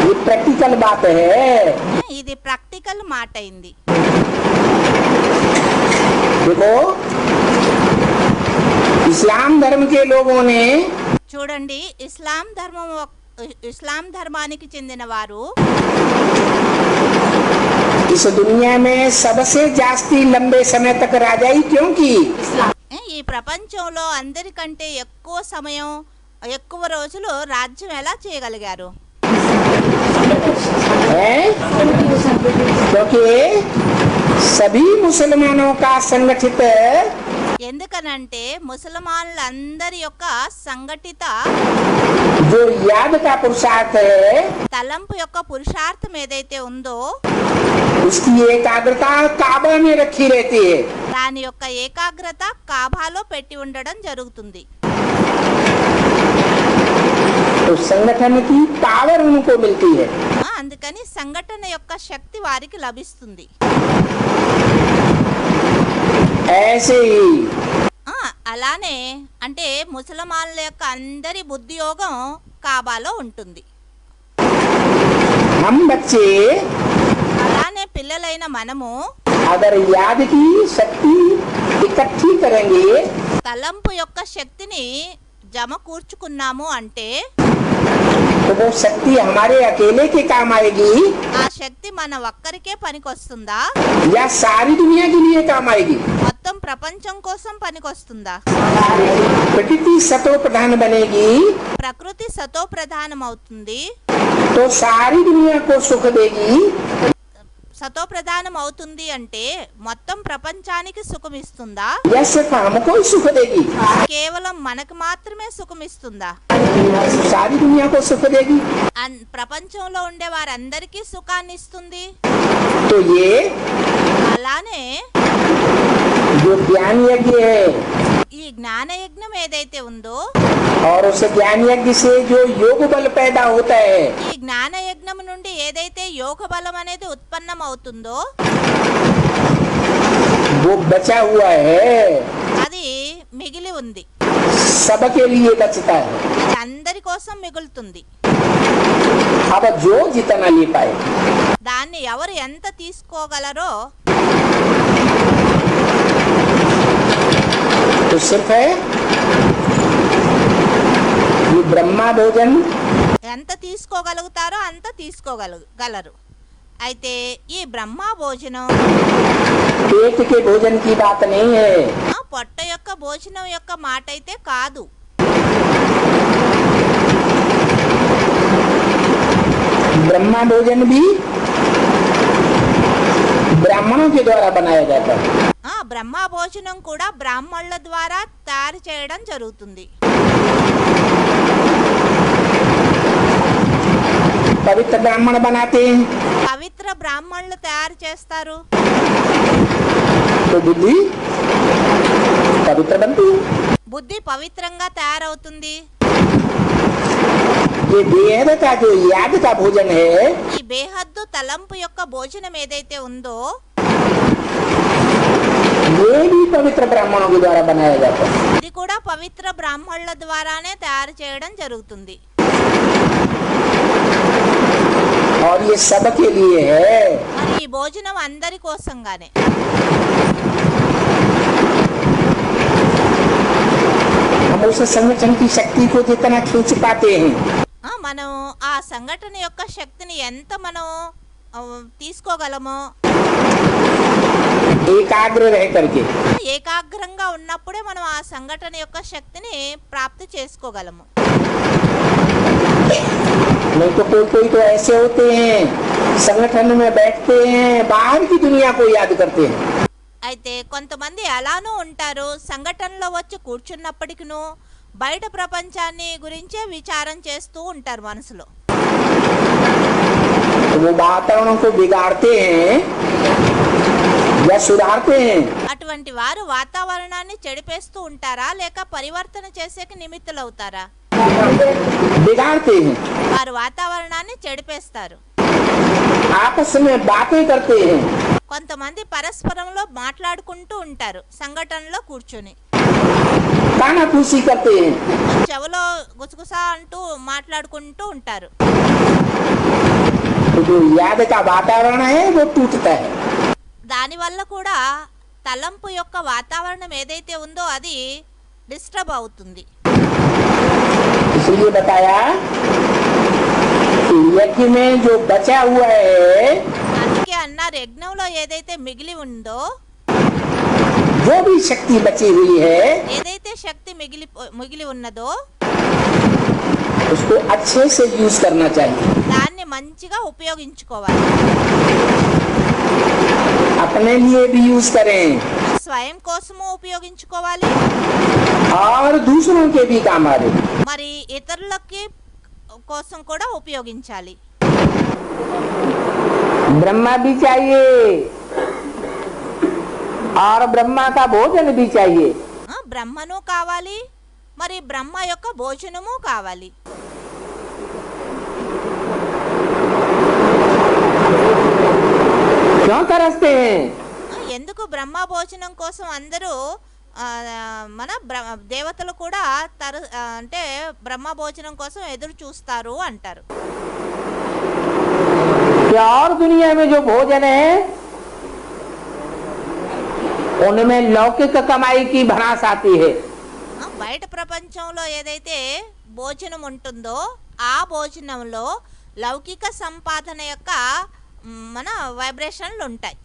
S4: ये प्रैक्टिकल बात है।
S2: ఇది ప్రాక్టికల్ మాట అయింది.
S4: देखो इस्लाम धर्म के लोगों ने
S2: చూడండి, ఇస్లాం ధర్మానికి చెందిన వారు
S4: इस दुनिया में सबसे जास्ती लंबे समय तक राजाई क्यों की?
S2: ఈ ప్రపంచంలో అందరికంటే ఎక్కువ సమయం ఎక్కువ రోజులు రాజ్యం ఎలా చేయగలిగారు?
S4: है? क्योंकि सभी मुसलमानों का संगठित
S2: ఎందుకనంటే ముసల్మానులందరి యొక్క సంఘటిత
S4: जो याद का पुरुषार्थ है
S2: తలంపు యొక్క పురుషార్థం ఏదైతే ఉందో
S4: उसकी एकाग्रता काबा में रखी रहती है।
S2: దాని యొక్క ఏకాగ్రత కాబాలో పెట్టి ఉండడం జరుగుతుంది.
S4: तो संगठन की पावर उनको मिलती है।
S2: అందుకని సంఘటన యొక్క శక్తి వారికి లభిస్తుంది.
S4: ऐसे ही
S2: అలానే అంటే ముసల్మానుల యొక్క అందరి బుద్ధి యోగం కాబాలో ఉంటుంది.
S4: हम बच्चे
S2: అలానే పిల్లలైన మనము
S4: अगर याद की शक्ति इकट्ठी करेंगे
S2: తలంపు యొక్క శక్తిని జమ కూర్చుకున్నాము అంటే
S4: तो वो शक्ति हमारे अकेले के काम आएगी
S2: ఆ శక్తి మన ఒక్కరికే పనికొస్తుందా
S4: या सारी दुनिया के लिए काम आएगी?
S2: మొత్తం ప్రపంచం కోసం పనికొస్తుందా?
S4: प्रकृति सतो प्रधान बनेगी
S2: ప్రకృతి సతో ప్రధానం అవుతుంది,
S4: तो सारी दुनिया को सुख देगी
S2: సతో ప్రధానం అవుతుంది అంటే మొత్తం ప్రపంచానికి సుఖమిస్తుందా
S4: या सिर्फ हमको ही सुख देगी?
S2: కేవలం మనకు మాత్రమే సుఖమిస్తుందా?
S4: सारी दुनिया को सुख देगी।
S2: ప్రపంచంలో ఉండే వారందరికీ సుఖాన్ని ఇస్తుంది.
S4: तो ये
S2: అలానే
S4: जो ज्ञान यज्ञ है
S2: ఈ జ్ఞాన యజ్ఞం ఏదైతే ఉందో
S4: और उस ज्ञान यज्ञ से जो योग बल पैदा होता है
S2: ఈ జ్ఞాన యజ్ఞం నుండి ఏదైతే యోగ బలం అనేది ఉత్పన్నం అవుతుందో
S4: वो बचा हुआ है,
S2: అది మిగిలి ఉంది,
S4: सबके लिए बचता है।
S2: అది అందరి కోసం మిగులుతుంది.
S4: अब जो जितना ले पाए
S2: దాన్ని ఎవరు ఎంత తీసుకోగలరో
S4: तो सिर्फ है ये ब्रह्मा भोजन
S2: ఎంత తీసుకోగలుగుతారో అంత తీసుకోగలరు. అయితే ఈ బ్రహ్మ భోజనం
S4: पेट के भोजन की बात नहीं है।
S2: పొట్ట యొక్క భోజనం యొక్క మాట అయితే కాదు.
S4: ब्रह्मा भोजन भी ब्राह्मणों के द्वारा बनाया जाता है।
S2: బ్రహ్మ భోజనం కూడా బ్రాహ్మణుల ద్వారా తయారు చేయడం జరుగుతుంది.
S4: पवित्र ब्राह्मण बनाते हैं
S2: పవిత్ర బ్రాహ్మణులు తయారు చేస్తారు,
S4: तो बुद्धि पवित्र बनती है।
S2: బుద్ధి పవిత్రంగా తయారవుతుంది.
S4: ये बेहद का जो याद का भोजन है
S2: ఈ బేహద్దు తలంపు యొక్క భోజనం ఏదైతే ఉందో
S4: ये भी पवित्र ब्राह्मणों के द्वारा बनाया जाता है।
S2: ఇది కూడా పవిత్ర బ్రాహ్మణుల ద్వారానే తయారు చేయడం జరుగుతుంది.
S4: और ये सबके लिए है।
S2: మరి ఈ భోజనం అందరి కోసంగానే.
S4: हम उस संगठन की शक्ति को जितना खींच पाते हैं
S2: మనం ఆ సంఘటన యొక్క శక్తిని ఎంత మనం తీసుకోగలమో
S4: एकाग्र रह करके
S2: ఏకాగ్రంగా ఉన్నప్పుడే మనం ఆ సంఘటన యొక్క శక్తిని ప్రాప్తి చేసుకోగలము.
S4: नहीं तो कोई कोई तो ऐसे होते हैं संगठन में बैठते हैं बाहर की दुनिया को याद करते हैं।
S2: అయితే కొంతమంది అలానూ ఉంటారు, సంఘటనలో వచ్చి కూర్చున్నప్పటికిను బయట ప్రపంచాన్ని గురించే విచారం చేస్తూ ఉంటారు మనసులో.
S4: वो वातावरण को बिगाड़ते हैं या सुधारते हैं?
S2: అటువంటి వారు వాతావరణాన్ని చెడిపేస్తూ ఉంటారా లేక పరివర్తన చేసేకి నిమిత్తులవుతారా?
S4: बिगाड़ते हैं।
S2: వారు వాతావరణాన్ని చెడిపేస్తారు.
S4: आपस में बातें करते हैं
S2: కొంతమంది పరస్పరంలో మాట్లాడుకుంటూ ఉంటారు, సంఘటనలో కూర్చొని
S4: कानाफूसी करते हैं।
S2: చెవులో గుసగుసా అంటూ మాట్లాడుకుంటూ ఉంటారు.
S4: तो जो याद का वातावरण है वो टूटता है।
S2: దానివల్ల కూడా తలంపు యొక్క వాతావరణం ఏదైతే ఉందో అది డిస్టర్బ్ అవుతుంది.
S4: इसलिए बताया कि यज्ञ में जो बचा हुआ है
S2: అందుకే అందుకే అన్నారు యజ్ఞంలో ఏదైతే మిగిలి ఉందో,
S4: जो भी शक्ति बची हुई है
S2: ఏదైతే శక్తి మిగిలి ఉన్నదో
S4: उसको अच्छे से यूज करना चाहिए,
S2: దాన్ని మంచిగా ఉపయోగించుకోవాలి.
S4: अपने लिए भी यूज करें
S2: స్వయం కోసము ఉపయోగించుకోవాలి,
S4: और दूसरों के भी काम आ रहे.
S2: మరి ఇతరులకి కోసం కూడా ఉపయోగించాలి.
S4: ब्रह्मा भी चाहिए और ब्रह्मा का भोजन भी चाहिए.
S2: బ్రహ్మను కావాలి, మరి బ్రహ్మ యొక్క భోజనము కావాలి.
S4: क्यों तरसते हैं?
S2: ఎందుకు బ్రహ్మ భోజనం కోసం అందరూ మన దేవతలు కూడా అంటే బ్రహ్మ భోజనం కోసం ఎదురు చూస్తారు అంటారు.
S4: क्या और दुनिया में जो भोजन है उनमें लौकिक कमाई की भड़ास आती है.
S2: బయట ప్రపంచంలో ఏదైతే భోజనం ఉంటుందో ఆ భోజనంలో లౌకిక సంపాదన యొక్క మన వైబ్రేషన్లు ఉంటాయి.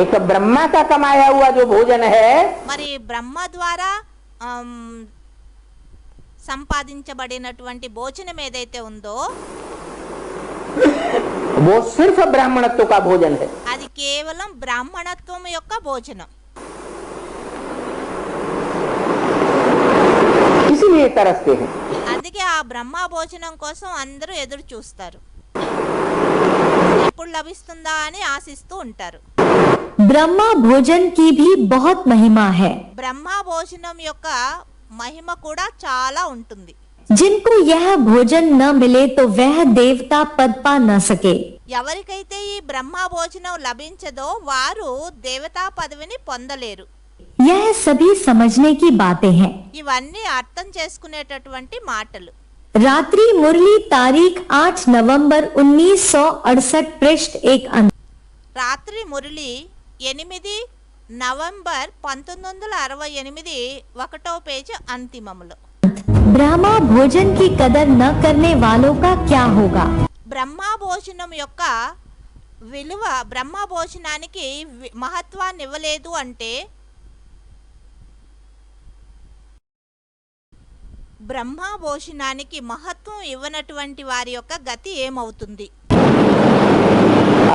S4: एक ब्रह्मा का कमाया हुआ जो भोजन है
S2: మరి బ్రహ్మ ద్వారా సంపాదించబడినటువంటి భోజనం ఏదైతే ఉందో
S4: वो सिर्फ ब्राह्मणत्व का भोजन है.
S2: అది కేవలం బ్రాహ్మణత్వం యొక్క భోజనం.
S4: इसलिए तरसते हैं.
S2: అందుకే ఆ బ్రహ్మ భోజనం కోసం అందరూ ఎదురు చూస్తారు, ఎప్పుడు లభిస్తుందా అని ఆశిస్తూ ఉంటారు.
S1: ब्रह्मा भोजन की भी बहुत महिमा है.
S2: బ్రహ్మ భోజనం యొక్క మహిమ కూడా చాలా ఉంటుంది.
S1: जिनको यह भोजन न मिले तो वह देवता पद पा न सके.
S2: ఎవరికైతే ఈ బ్రహ్మ భోజనం లభించదో వారు దేవతా పదవిని పొందలేరు.
S1: यह सभी समझने की बातें हैं.
S2: ఇవన్నీ అర్థం చేసుకునేటటువంటి మాటలు.
S1: रात्रि मुरली तारीख 8 नवंबर 1968 पृष्ठ 1
S2: రాత్రి మురళి 8 నవంబర్ 1968 1వ పేజీ అంతిమములో.
S1: ब्रह्मा भोजन की कदर न करने वालों का क्या होगा?
S2: బ్రహ్మ భోజనం యొక్క విలువ, బ్రహ్మ భోజనానికి మహత్వాన్ని ఇవ్వలేదు అంటే బ్రహ్మ భోజనానికి మహత్వం ఇవ్వనటువంటి వారి యొక్క గతి ఏమవుతుంది?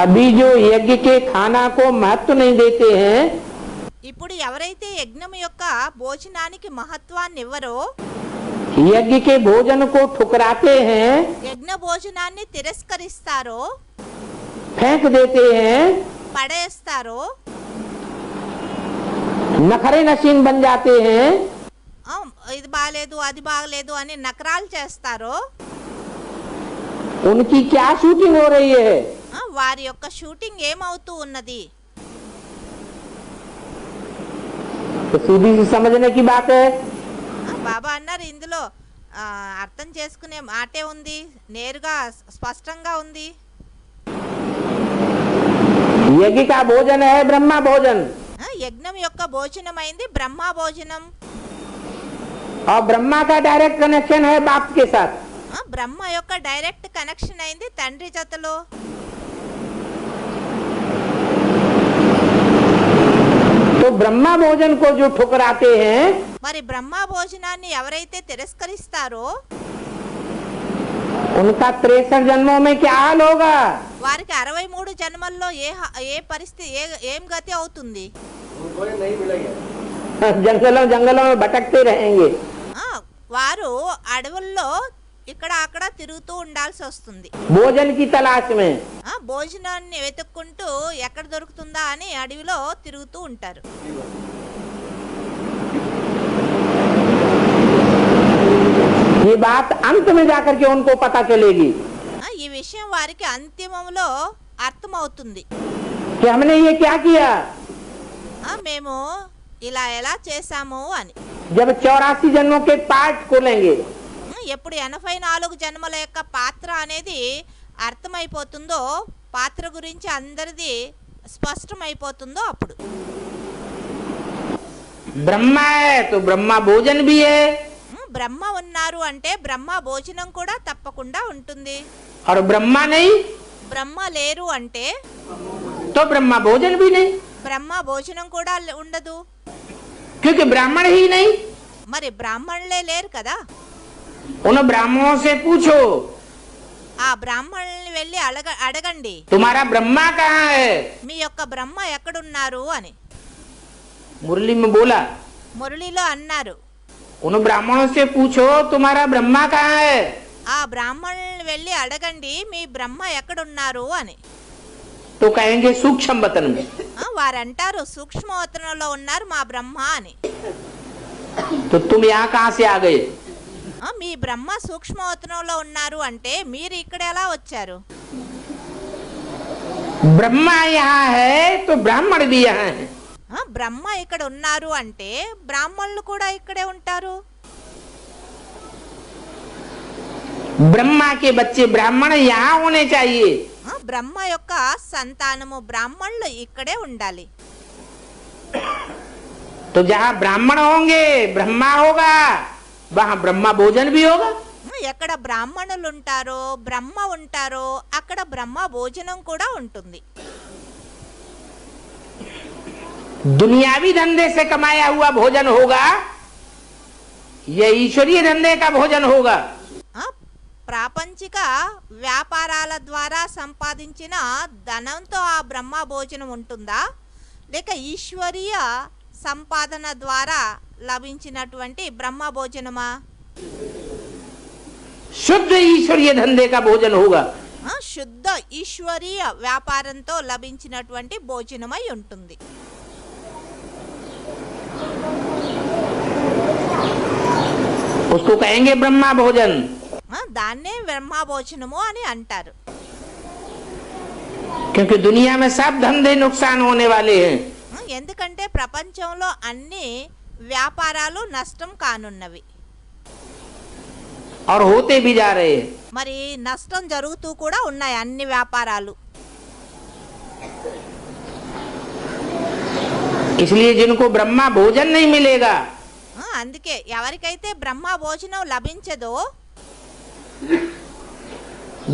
S4: अभी जो यज्ञ के खाना को महत्व नहीं देते हैं,
S2: ఇప్పుడు ఎవరైతే యజ్ఞం యొక్క భోజనానికి మహత్వాన్ని ఇవ్వరో,
S4: यज्ञ के भोजन को ठुकराते हैं,
S2: యజ్ఞ భోజనాన్ని తిరస్కరిస్తారో,
S4: फेंक देते हैं,
S2: పడేస్తారో,
S4: नखरे नशीन बन जाते हैं,
S2: ఇది బాగలేదు అది బాగలేదు అని నకరాలు చేస్తారో,
S4: उनकी क्या शूटिंग हो रही है?
S2: వారి యొక్క షూటింగ్ ఏమవుతూ ఉన్నది?
S4: तो सीधी सी समझने की बात है.
S2: బాబా అన్నారు ఇందులో అర్థం చేసుకునే మాటే ఉంది, నేరుగా స్పష్టంగా ఉంది.
S4: यज्ञ का भोजन है ब्रह्मा भोजन,
S2: యజ్ఞం యొక్క భోజనం అయింది బ్రహ్మ భోజనం.
S4: और ब्रह्मा का डायरेक्ट कनेक्शन है बाप के साथ.
S2: బ్రహ్మ యొక్క డైరెక్ట్ కనెక్షన్ అయింది తండ్రి జతలో.
S4: तो ब्रह्मा भोजन को जो ठुकराते हैं,
S2: మరి బ్రహ్మ భోజనాన్ని ఎవరైతే తిరస్కరిస్తారో
S4: उनका 63 जन्मों में क्या हाल होगा?
S2: వారికి 63 జన్మల్లో ఏ పరిస్థితి ఏం గతి అవుతుంది?
S4: जंगलों जंगलों में भटकते रहेंगे.
S2: వారు అడవుల్లో ఇక్కడ అక్కడ తిరుగుతూ ఉండాల్సి వస్తుంది.
S4: भोजन की तलाश में.
S2: భోజనాన్ని వెతుక్కుంటూ ఎక్కడ దొరుకుతుందా అని అడవిలో తిరుగుతూ ఉంటారు.
S4: ये बात अंत में जाकर के उनको पता चलेगी
S2: ఈ విషయం వారికి అంతిమంలో అర్థమవుతుంది.
S4: कि हमने ये क्या किया.
S2: మేము ఇలా ఎలా చేశాము అని.
S4: जब 84 जन्मों के पाठ खोलेंगे,
S2: ఎప్పుడు 84 జన్మల యొక్క పాత్ర అనేది అర్థమైపోతుందో, పాత్ర గురించి అందరిది స్పష్టమైపోతుందో అప్పుడు.
S4: ब्रह्मा है तो ब्रह्मा भोजन भी है.
S2: బ్రహ్మ ఉన్నారు అంటే బ్రహ్మ భోజనం కూడా తప్పకుండా ఉంటుంది.
S4: और ब्रह्मा नहीं
S2: బ్రహ్మ లేరు అంటే
S4: तो ब्रह्मा भोजन भी नहीं,
S2: బ్రహ్మ భోజనం కూడా ఉండదు.
S4: क्योंकि ब्राह्मण ही नहीं.
S2: మరి బ్రాహ్మణులే లేరు కదా.
S4: उन ब्राह्मणों से पूछो
S2: ఆ బ్రాహ్మణుల్ని వెళ్ళి అడగండి
S4: तुम्हारा ब्रह्मा कहाँ है.
S2: మీ యొక్క బ్రహ్మ ఎక్కడున్నారు అని.
S4: मुरली में बोला
S2: మురళిలో అన్నారు,
S4: उन ब्राह्मणों से पूछो तुम्हारा ब्रह्मा कहाँ है.
S2: ఆ బ్రాహ్మణుల్ని వెళ్ళి అడగండి మీ బ్రహ్మ ఎక్కడున్నారు అని.
S4: तो कहेंगे सूक्ष्म वतन में.
S2: వారంటారు సూక్ష్మవతనంలో ఉన్నారు మా బ్రహ్మ అని.
S4: तो तुम यहाँ कहाँ से आ गए.
S2: మీ బ్రహ్మ సూక్ష్మవతనంలో ఉన్నారు అంటే మీరు ఇక్కడ ఎలా వచ్చారు.
S4: ब्रह्मा यहाँ है तो ब्राह्मण भी यहाँ है.
S2: బ్రహ్మ ఇక్కడ ఉన్నారు అంటే బ్రాహ్మణులు కూడా ఇక్కడే ఉంటారు.
S4: ब्रह्मा के बच्चे ब्राह्मण यहाँ होने चाहिए.
S2: బ్రహ్మ యొక్క సంతానము బ్రాహ్మణులు ఇక్కడే ఉండాలి.
S4: तो जहाँ ब्राह्मण होंगे ब्रह्मा होगा, वहाँ ब्रह्मा भोजन भी होगा.
S2: ఎక్కడ బ్రాహ్మణులు ఉంటారో బ్రహ్మ ఉంటారో అక్కడ బ్రహ్మ భోజనం కూడా ఉంటుంది.
S4: दुनियावी धंधे से कमाया हुआ भोजन होगा, ये ईश्वरीय धंधे का भोजन होगा.
S2: ప్రాపంచిక వ్యాపారాల ద్వారా సంపాదించిన ధనంతో ఆ బ్రహ్మ భోజనం ఉంటుందా, లేక ఈశ్వరీయ సంపాదన ద్వారా లభించినటువంటి బ్రహ్మ భోజనమా.
S4: शुद्ध ईश्वरीय धंधे का भोजन होगा.
S2: శుద్ధ ఈశ్వరీయ వ్యాపారంతో లభించినటువంటి భోజనమై ఉంటుంది.
S4: उसको कहेंगे ब्रह्मा भोजन.
S2: దాన్నే బ్రహ్మ భోజనము అని అంటారు.
S4: क्योंकि दुनिया में सब धंधे नुकसान होने वाले हैं.
S2: ఎందుకంటే ప్రపంచంలో అన్ని వ్యాపారాలు నష్టం కానున్నవి.
S4: और होते भी जा रहे हैं.
S2: మరి నష్టం జరుగుతూ కూడా ఉన్నాయి అన్ని వ్యాపారాలు.
S4: इसलिए जिनको ब्रह्मा भोजन नहीं मिलेगा,
S2: అందుకే ఎవరికైతే బ్రహ్మ భోజనం లభించదో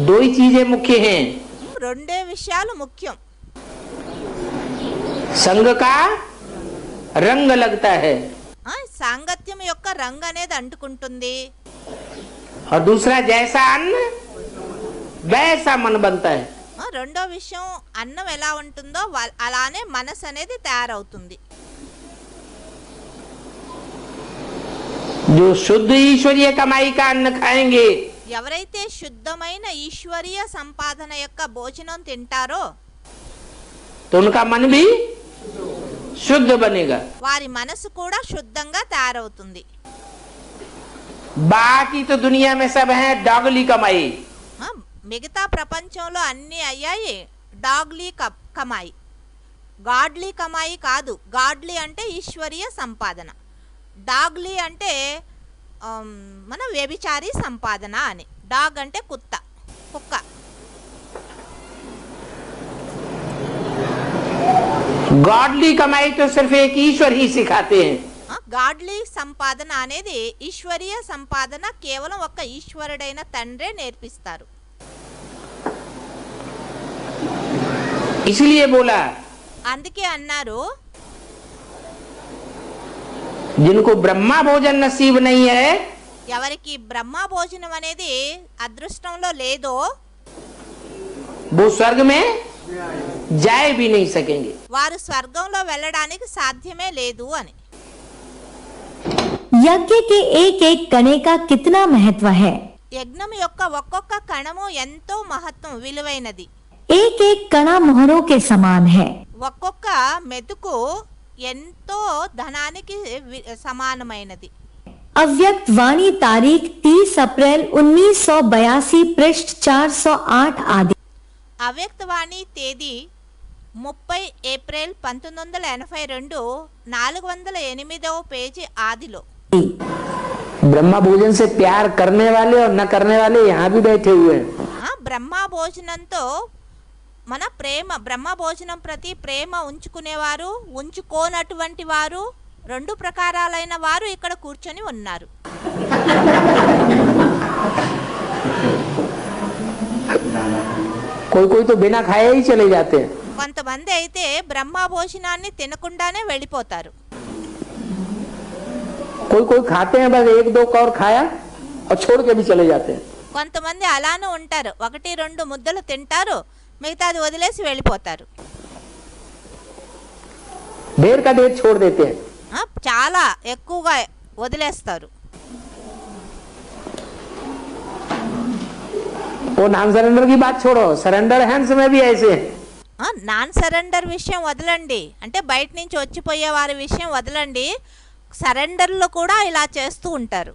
S4: दो ही चीजें मुख्य हैं.
S2: రెండే విషయాలు ముఖ్యం.
S4: संग का रंग लगता है
S2: సాంగత్యం యొక్క రంగు అనేది అంటుకుంటుంది.
S4: और दूसरा जैसा अन्न वैसा मन बनता है.
S2: రెండో విషయం అన్నం ఎలా ఉంటుందో అలానే మనసు అనేది తయారవుతుంది.
S4: जो शुद्ध ईश्वरीय कमाई का अन्न खाएंगे,
S2: ఎవరైతే శుద్ధమైన ఈశ్వరీయ సంపాదన యొక్క భోజనం తింటారో
S4: तो उनका मन भी शुद्ध बनेगा.
S2: వారి మనసు కూడా శుద్ధంగా తయారవుతుంది.
S4: बाकी तो दुनिया में सब है डॉगली कमाई.
S2: మిగతా ప్రపంచంలో అన్నీ అయ్యాయి డాగ్లీ కమాయి. గాడ్లీ కమాయి కాదు. గాడ్లీ అంటే ఈశ్వరీయ సంపాదన, డాగ్లీ అంటే మన వ్యభిచారి సంపాదన అని. డాగ్ అంటే కుక్క.
S4: गॉडली कमाई तो सिर्फ एक ईश्वर ही सिखाते हैं.
S2: గాడ్లీ సంపాదన అనేది ఈశ్వరీయ సంపాదన కేవలం ఒక ఈశ్వరుడైన తండ్రే నేర్పిస్తారు.
S4: इसलिए बोला
S2: అందుకే అన్నారు
S4: जिनको ब्रह्मा भोजन नसीब नहीं है,
S2: ఎవరికి బ్రహ్మ భోజనం అనేది అదృష్టంలో లేదో
S4: वो स्वर्ग में जाए भी नहीं सकेंगे.
S2: వారు స్వర్గంలో వెళ్ళడానికి సాధ్యమే లేదు అని.
S1: यज्ञ के एक एक कणे का कितना महत्व है.
S2: యజ్ఞం యొక్క ఒక్కొక్క కణము ఎంతో మహత్వం విలువైనది.
S1: एक एक कणा मोहरों के समान है.
S2: ఒక్కొక్క మెతుకు ఎంతో ధనానికి సమానమైనది.
S1: अव्यक्त वाणी तारीख 30 अप्रैल 1982 पृष्ठ 408 आदि.
S2: అవ్యక్తవాణి తేదీ 30 ఏప్రిల్ 1982 408వ పేజీ ఆదిలో.
S4: ब्रह्मा भोजन से प्यार करने वाले और न करने वाले यहाँ भी बैठे हुए हैं.
S2: బ్రహ్మ భోజనంతో మన ప్రేమ బ్రహ్మ భోజనం ప్రతి ప్రేమ ఉంచుకునేవారు ఉంచుకోనటువంటి వారు రెండు ప్రకారాలైన వారు ఇక్కడ కూర్చొని ఉన్నారు.
S4: कोई कोई तो बिना खाए ही चले जाते हैं.
S2: కొంతమంది అయితే బ్రహ్మ భోజనాన్ని తినకుండానే వెళ్ళిపోతారు.
S4: कोई कोई खाते हैं बस एक दो कौर खाया और छोड़ के भी चले जाते हैं.
S2: కొంతమంది అలానే ఉంటారు, ఒకటి రెండు ముద్దలు తింటారు, మిగతాది వదిలేసి వెళ్ళిపోతారు.
S4: ढेर का ढेर छोड़ देते हैं.
S2: చాలా ఎక్కువగా వదిలేస్తారు.
S4: वो नॉन सरेंडर की बात छोड़ो, सरेंडर हैंड्स में भी ऐसे हैं.
S2: నాన్ సరెండర్ విషయం వదలండి, అంటే బయట నుంచి వచ్చిపోయే వారి విషయం వదలండి, సరెండర్లో కూడా ఇలా చేస్తూ ఉంటారు.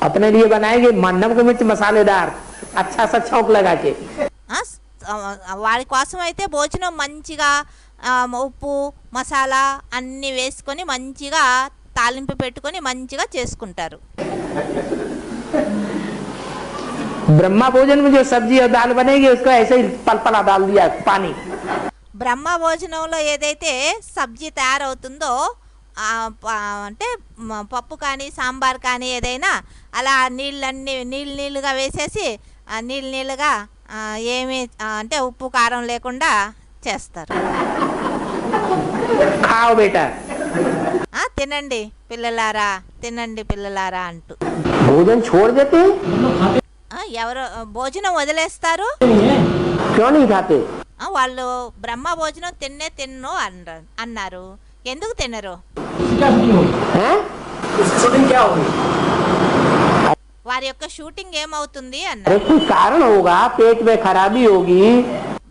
S4: अपने लिए बनाएंगे नमक मिर्च मसालेदार अच्छा सा छौंक लगा के.
S2: వారి కోసం అయితే భోజనం మంచిగా ఉప్పు మసాలా అన్నీ వేసుకొని మంచిగా తాలింపు పెట్టుకొని మంచిగా చేసుకుంటారు.
S4: ब्रह्मा भोजन में जो सब्जी और दाल बनेगी उसको ऐसे ही पलपला डाल दिया पानी.
S2: బ్రహ్మ భోజనంలో ఏదైతే సబ్జీ తయారవుతుందో అంటే పప్పు కానీ సాంబార్ కానీ ఏదైనా అలా నీళ్ళుగా వేసేసి నీళ్ళుగా ఏమి అంటే ఉప్పు కారం లేకుండా చేస్తారు.
S4: खाओ बेटा.
S2: తినండి పిల్లలారా, తినండి పిల్లలారా అంటూ.
S4: भोजन छोड़ देते हैं.
S2: ఎవరు భోజనం వదిలేస్తారు?
S4: क्यों नहीं खाते?
S2: వాళ్ళు బ్రహ్మ భోజనం తిన్ను అన్నారు, ఎందుకు తినరు?
S4: हैं?
S2: వారి యొక్క షూటింగ్ ఏమవుతుంది అన్నారు.
S4: कोई कारण होगा, पेट में खराबी होगी.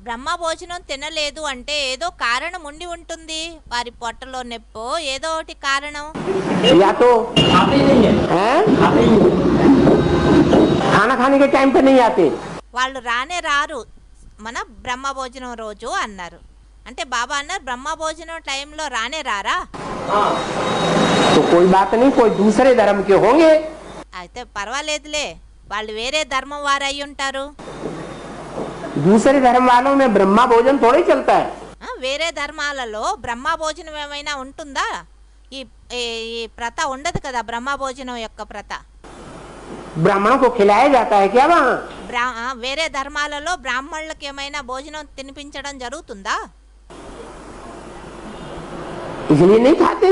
S2: బ్రహ్మ భోజనం తినలేదు అంటే ఏదో కారణం ఉండి ఉంటుంది, వారి పొట్టలో నొప్పో ఏదో ఒకటి కారణం.
S4: या तो हैं? खाना खाने के टाइम पे नहीं आते.
S2: వాళ్ళు రారు మన బ్రహ్మ భోజనం రోజు అన్నారు. అంటే బాబా అన్నారు బ్రహ్మ భోజనం టైంలో రారా?
S4: तो कोई बात नहीं, कोई दूसरे धर्म के होंगे.
S2: అయితే పర్వాలేదులే, వాళ్ళు వేరే ధర్మం వారు అయి ఉంటారు.
S4: दूसरे धर्म वालों में ब्रह्मा भोजन थोड़ी चलता है.
S2: వేరే ధర్మాలలో బ్రహ్మ భోజనం ఏమైనా ఉంటుందా? ఈ ప్రత ఉండదు కదా, బ్రహ్మ భోజనం యొక్క ప్రత.
S4: ब्राह्मणों को खिलाया जाता है क्या वहाँ?
S2: వేరే ధర్మాలలో బ్రాహ్మణులకు ఏమైనా భోజనం తినిపించడం జరుగుతుందా?
S4: इसलिए नहीं खाते.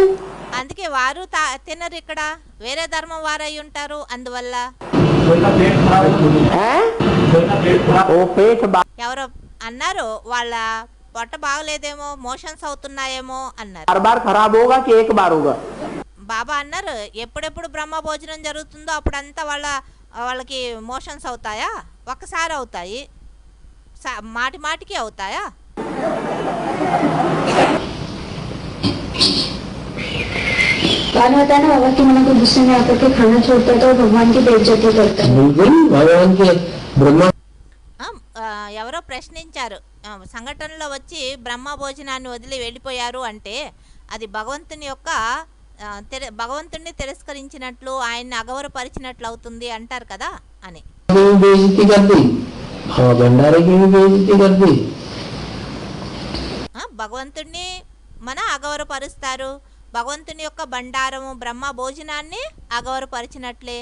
S2: అందుకే వారు తినరు, ఇక్కడ వేరే ధర్మం వారై ఉంటారు, అందువల్ల.
S4: हैं? वो पेट
S2: ఎవరో అన్నారు వాళ్ళ పొట్ట బాగలేదేమో, మోషన్స్ అవుతున్నాయేమో అన్నారు.
S4: बार बार खराब होगा कि एक बार होगा?
S2: బాబా అన్నారు ఎప్పుడెప్పుడు బ్రహ్మ భోజనం జరుగుతుందో అప్పుడంతా వాళ్ళకి మోషన్స్ అవుతాయా? ఒక్కసారి అవుతాయి, మాటికి అవుతాయా?
S6: बात होता है ना बाबा कि मन को गुस्से में आकर के खाना छोड़ता है तो भगवान की बेइज्जती करता है.
S4: भगवान के ब्रह्मा
S2: ఎవరో ప్రశ్నించారు, సంఘటనలో వచ్చి బ్రహ్మ భోజనాన్ని వదిలి వెళ్ళిపోయారు అంటే అది భగవంతుణ్ణి తిరస్కరించినట్లు, ఆయన్ని అగౌరవపరిచినట్లు అవుతుంది అంటారు కదా అని. భగవంతుణ్ణి మన అగౌరవపరుస్తారు, భగవంతుని యొక్క బండారము బ్రహ్మ భోజనాన్ని అగౌరవపరిచినట్లే.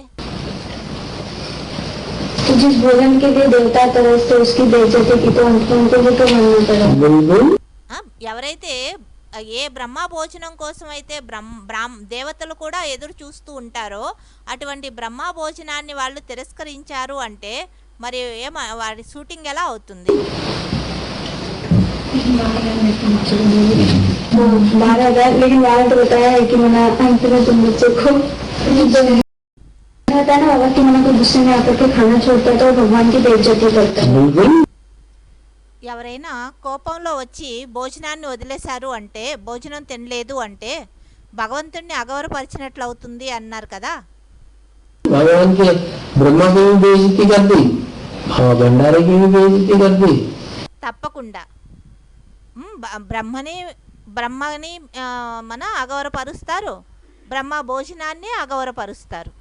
S6: जिस भोजन के लिए देवता तरसते उसकी बेइज्जती की तो उनको भी तो मानना पड़ेगा.
S2: ఎవరైతే ఏ బ్రహ్మ భోజనం కోసం అయితే దేవతలు కూడా ఎదురు చూస్తూ ఉంటారో అటువంటి బ్రహ్మ భోజనాన్ని వాళ్ళు తిరస్కరించారు అంటే మరి వాడి షూటింగ్ ఎలా అవుతుంది?
S6: 12,000 लेकिन वहाँ तो बताया है कि मना अंत में तुम बच्चे को होता है ना बाबा कि मन को गुस्से में आकर के खाना छोड़ता है तो भगवान की बेइज्जती करता है.
S2: ఎవరైనా కోపంలో వచ్చి భోజనాన్ని వదిలేశారు అంటే, భోజనం తినలేదు అంటే భగవంతుణ్ణి అగౌరవపరిచినట్లు అవుతుంది అన్నారు కదా.
S4: भगवान के ब्रह्मा की भी बेइज्जती कर दी और भंडारे की भी बेइज्जती कर दी.
S2: తప్పకుండా బ్రహ్మని మన అగౌరవపరుస్తారు, బ్రహ్మ భోజనాన్ని అగౌరవపరుస్తారు.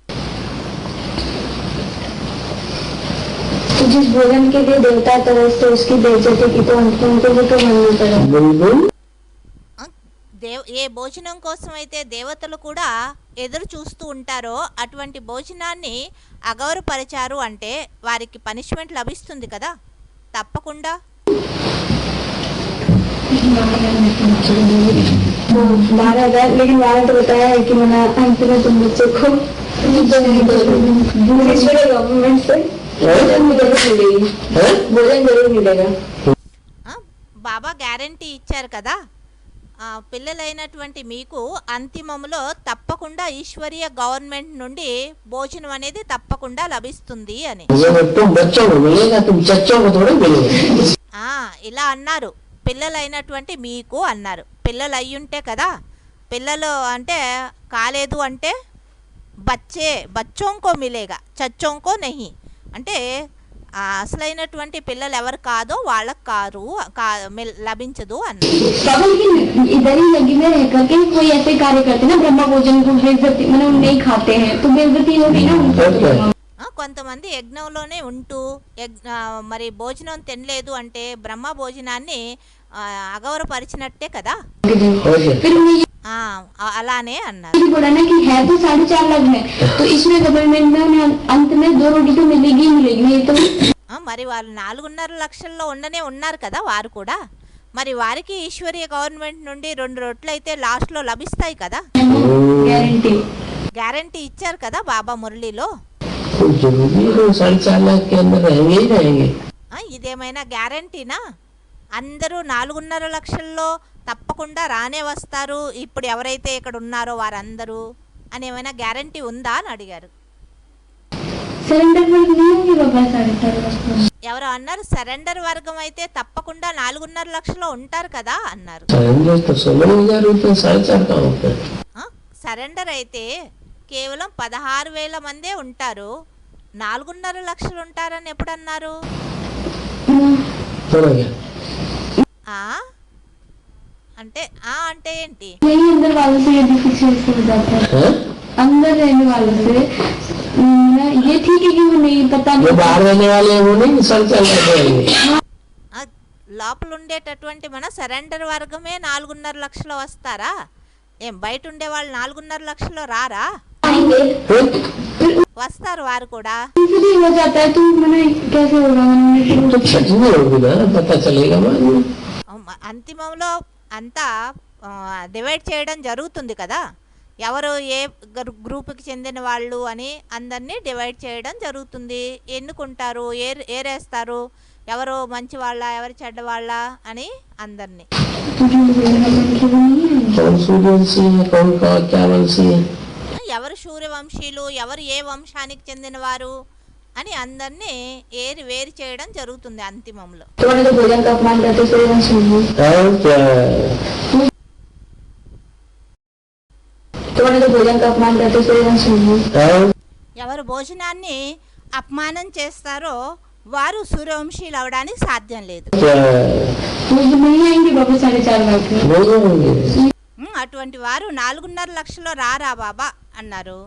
S6: जिस भोजन के लिए देवता तरसते उसकी बेइज्जती की तो उनको भी तो मानना पड़ेगा.
S2: ఏ భోజనం కోసం అయితే దేవతలు కూడా ఎదురు చూస్తూ ఉంటారో అటువంటి భోజనాన్ని అగౌరవపరిచారు అంటే వారికి పనిష్మెంట్ లభిస్తుంది కదా తప్పకుండా.
S6: तो 12,000 लेकिन वहाँ तो बताया है कि मना अंत में तुम बच्चों को भुवनेश्वर गवर्नमेंट से भोजन मिलेगी, भोजन जरूर मिलेगा.
S2: బాబా గ్యారంటీ ఇచ్చారు కదా పిల్లలైనటువంటి మీకు అంతిమంలో తప్పకుండా ఈశ్వరీయ గవర్నమెంట్ నుండి భోజనం అనేది తప్పకుండా లభిస్తుంది అని. ఇలా అన్నారు పిల్లలైనటువంటి మీకు అన్నారు. పిల్లలు అయ్యుంటే కదా పిల్లలు అంటే కాలేదు అంటే బచ్చోంకో మిలేగా చచ్చోంకో నహి అంటే అసలైనటువంటి పిల్లలు ఎవరు కాదో వాళ్ళకి లభించదు అన్నారు.
S6: इधर ही लगी में रह करके कोई ऐसे कार्य करते ना ब्रह्मा भोजन को बेइज्जती मतलब नहीं खाते हैं तो बेइज्जती होगी ना उनको.
S2: కొంతమంది యజ్ఞంలోనే ఉంటూ మరి భోజనం తినలేదు అంటే బ్రహ్మ భోజనాన్ని అగౌరవపరిచినట్టే కదా అలానే అన్నారు.
S6: है तो 4.5 लाख है तो इसमें गवर्नमेंट में अंत में 2 रोटी तो मिलेगी मिलेगी तो
S2: మరి వాళ్ళు 4.5 లక్షల్లో ఉండనే ఉన్నారు కదా వారు కూడా మరి వారికి ఈశ్వరీయ గవర్నమెంట్ నుండి 2 రొట్లు అయితే లాస్ట్ లో లభిస్తాయి కదా గ్యారంటీ ఇచ్చారు కదా బాబా మురళిలో. ఇదేమైనా గ్యారంటీనా అందరూ 4.5 లక్షల్లో తప్పకుండా రానే వస్తారు ఇప్పుడు ఎవరైతే ఇక్కడ ఉన్నారో వారందరూ అని ఏమైనా గ్యారంటీ ఉందా అని అడిగారు. ఎవరో అన్నారు సరెండర్ వర్గం అయితే తప్పకుండా 4.5 లక్షల్లో ఉంటారు కదా అన్నారు. సరెండర్ అయితే కేవలం 16,000 మందే ఉంటారు 4.5 లక్షలు ఉంటారని ఎప్పుడన్నారు. అంటే అంటే ఏంటి
S6: अंदर रहने वालों से ये ठीक है कि वो नहीं पता बाहर रहने वाले वो नहीं सब चल रहे
S2: లోపల ఉండేటటువంటి మన సరెండర్ వర్గమే 4.5 లక్షలు వస్తారా ఏం బయట ఉండే వాళ్ళు 4.5 లక్షలు రారా వస్తారు వారు కూడా. అంతిమంలో అంతా డివైడ్ చేయడం జరుగుతుంది కదా ఎవరు ఏ గ్రూప్కి చెందిన వాళ్ళు అని అందరినీ డివైడ్ చేయడం జరుగుతుంది. ఎన్నుకుంటారు ఏరేస్తారు ఎవరు మంచి వాళ్ళ ఎవరు చెడ్డ వాళ్ళ అని అందరినీ. ఎవరు సూర్యవంశీయులు ఎవరు ఏ వంశానికి చెందిన వారు అని అందరినీ వేరు చేయడం జరుగుతుంది అంతిమంలో. ఎవరు భోజనాన్ని అపమానం చేస్తారో వారు సూర్యవంశీయులు అవడానికి సాధ్యం లేదు. అటువంటి వారు 4.5 లక్షల్లో రారా బాబా అన్నారు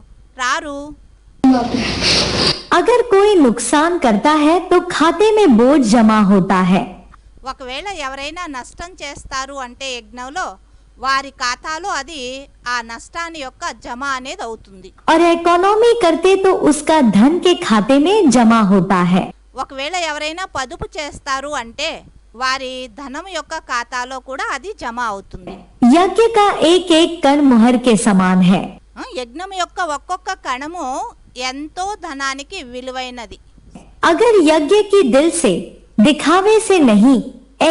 S2: రారు.
S1: अगर कोई नुकसान करता है तो खाते में बोझ जमा होता है.
S2: ఒకవేళ ఎవరైనా నష్టం చేస్తారు అంటే యజ్ఞంలో వారి ఖాతాలో అది ఆ నష్టాన్ని యొక్క జమ అనేది అవుతుంది.
S1: और इकोनॉमी करते तो उसका धन के खाते में जमा होता है.
S2: ఒకవేళ ఎవరైనా పొదుపు చేస్తారు అంటే వారి ధనం యొక్క ఖాతాలో కూడా అది జమ అవుతుంది.
S1: यज्ञ का एक एक कण मुहर के समान है.
S2: యజ్ఞం యొక్క ఒక్కొక్క కణము ఎంతో ధనానికి విలువైనది.
S1: अगर यज्ञ की दिल से दिखावे से नहीं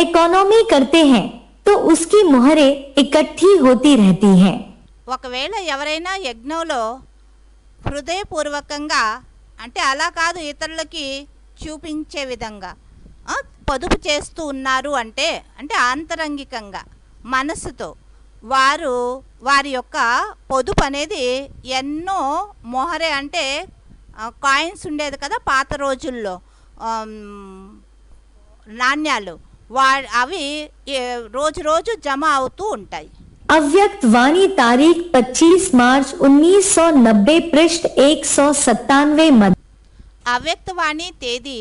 S1: इकोनॉमी करते हैं तो उसकी मुहरें इकट्ठी होती रहती हैं.
S2: ఒకవేళ ఎవరైనా యజ్ఞంలో హృదయపూర్వకంగా అంటే అలా కాదు ఇతరులకి చూపించే విధంగా పొదుపు చేస్తూ ఉన్నారు అంటే ఆంతరంగికంగా మనసుతో వారి యొక్క పొదుపు అనేది ఎన్నో మొహరే అంటే కాయిన్స్ ఉండేది కదా పాత రోజుల్లో నాణ్యాలు అవి రోజు జమ అవుతూ ఉంటాయి.
S1: अव्यक्त वाणी तारीख 25 मार्च 1990 पृष्ठ 197 मध्य.
S2: అవ్యక్త వాణి తేదీ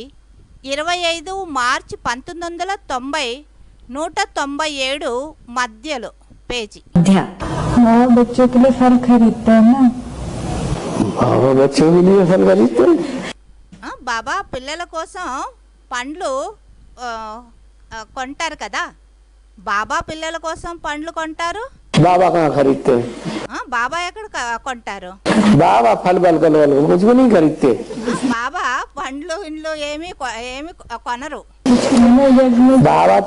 S2: 25 మార్చి 1990 197 మధ్యలో పేజీ.
S1: अध्याय
S7: माँ बच्चों के लिए फल खरीदते हैं ना।
S4: हाँ बच्चों के लिए फल खरीदते हैं।
S2: బాబా పిల్లల కోసం పండ్లు కొంటారు కదా. బాబా పిల్లల కోసం పండ్లు కొంటారు.
S4: बाबा कहाँ खरीदते हैं?
S2: బాబా ఎక్కడ కొంటారు?
S4: बाबा फल बल कल वाले कुछ भी नहीं खरीदते।
S2: బాబా పండ్లు ఇండ్లు ఏమి కొనరు.
S4: बाबा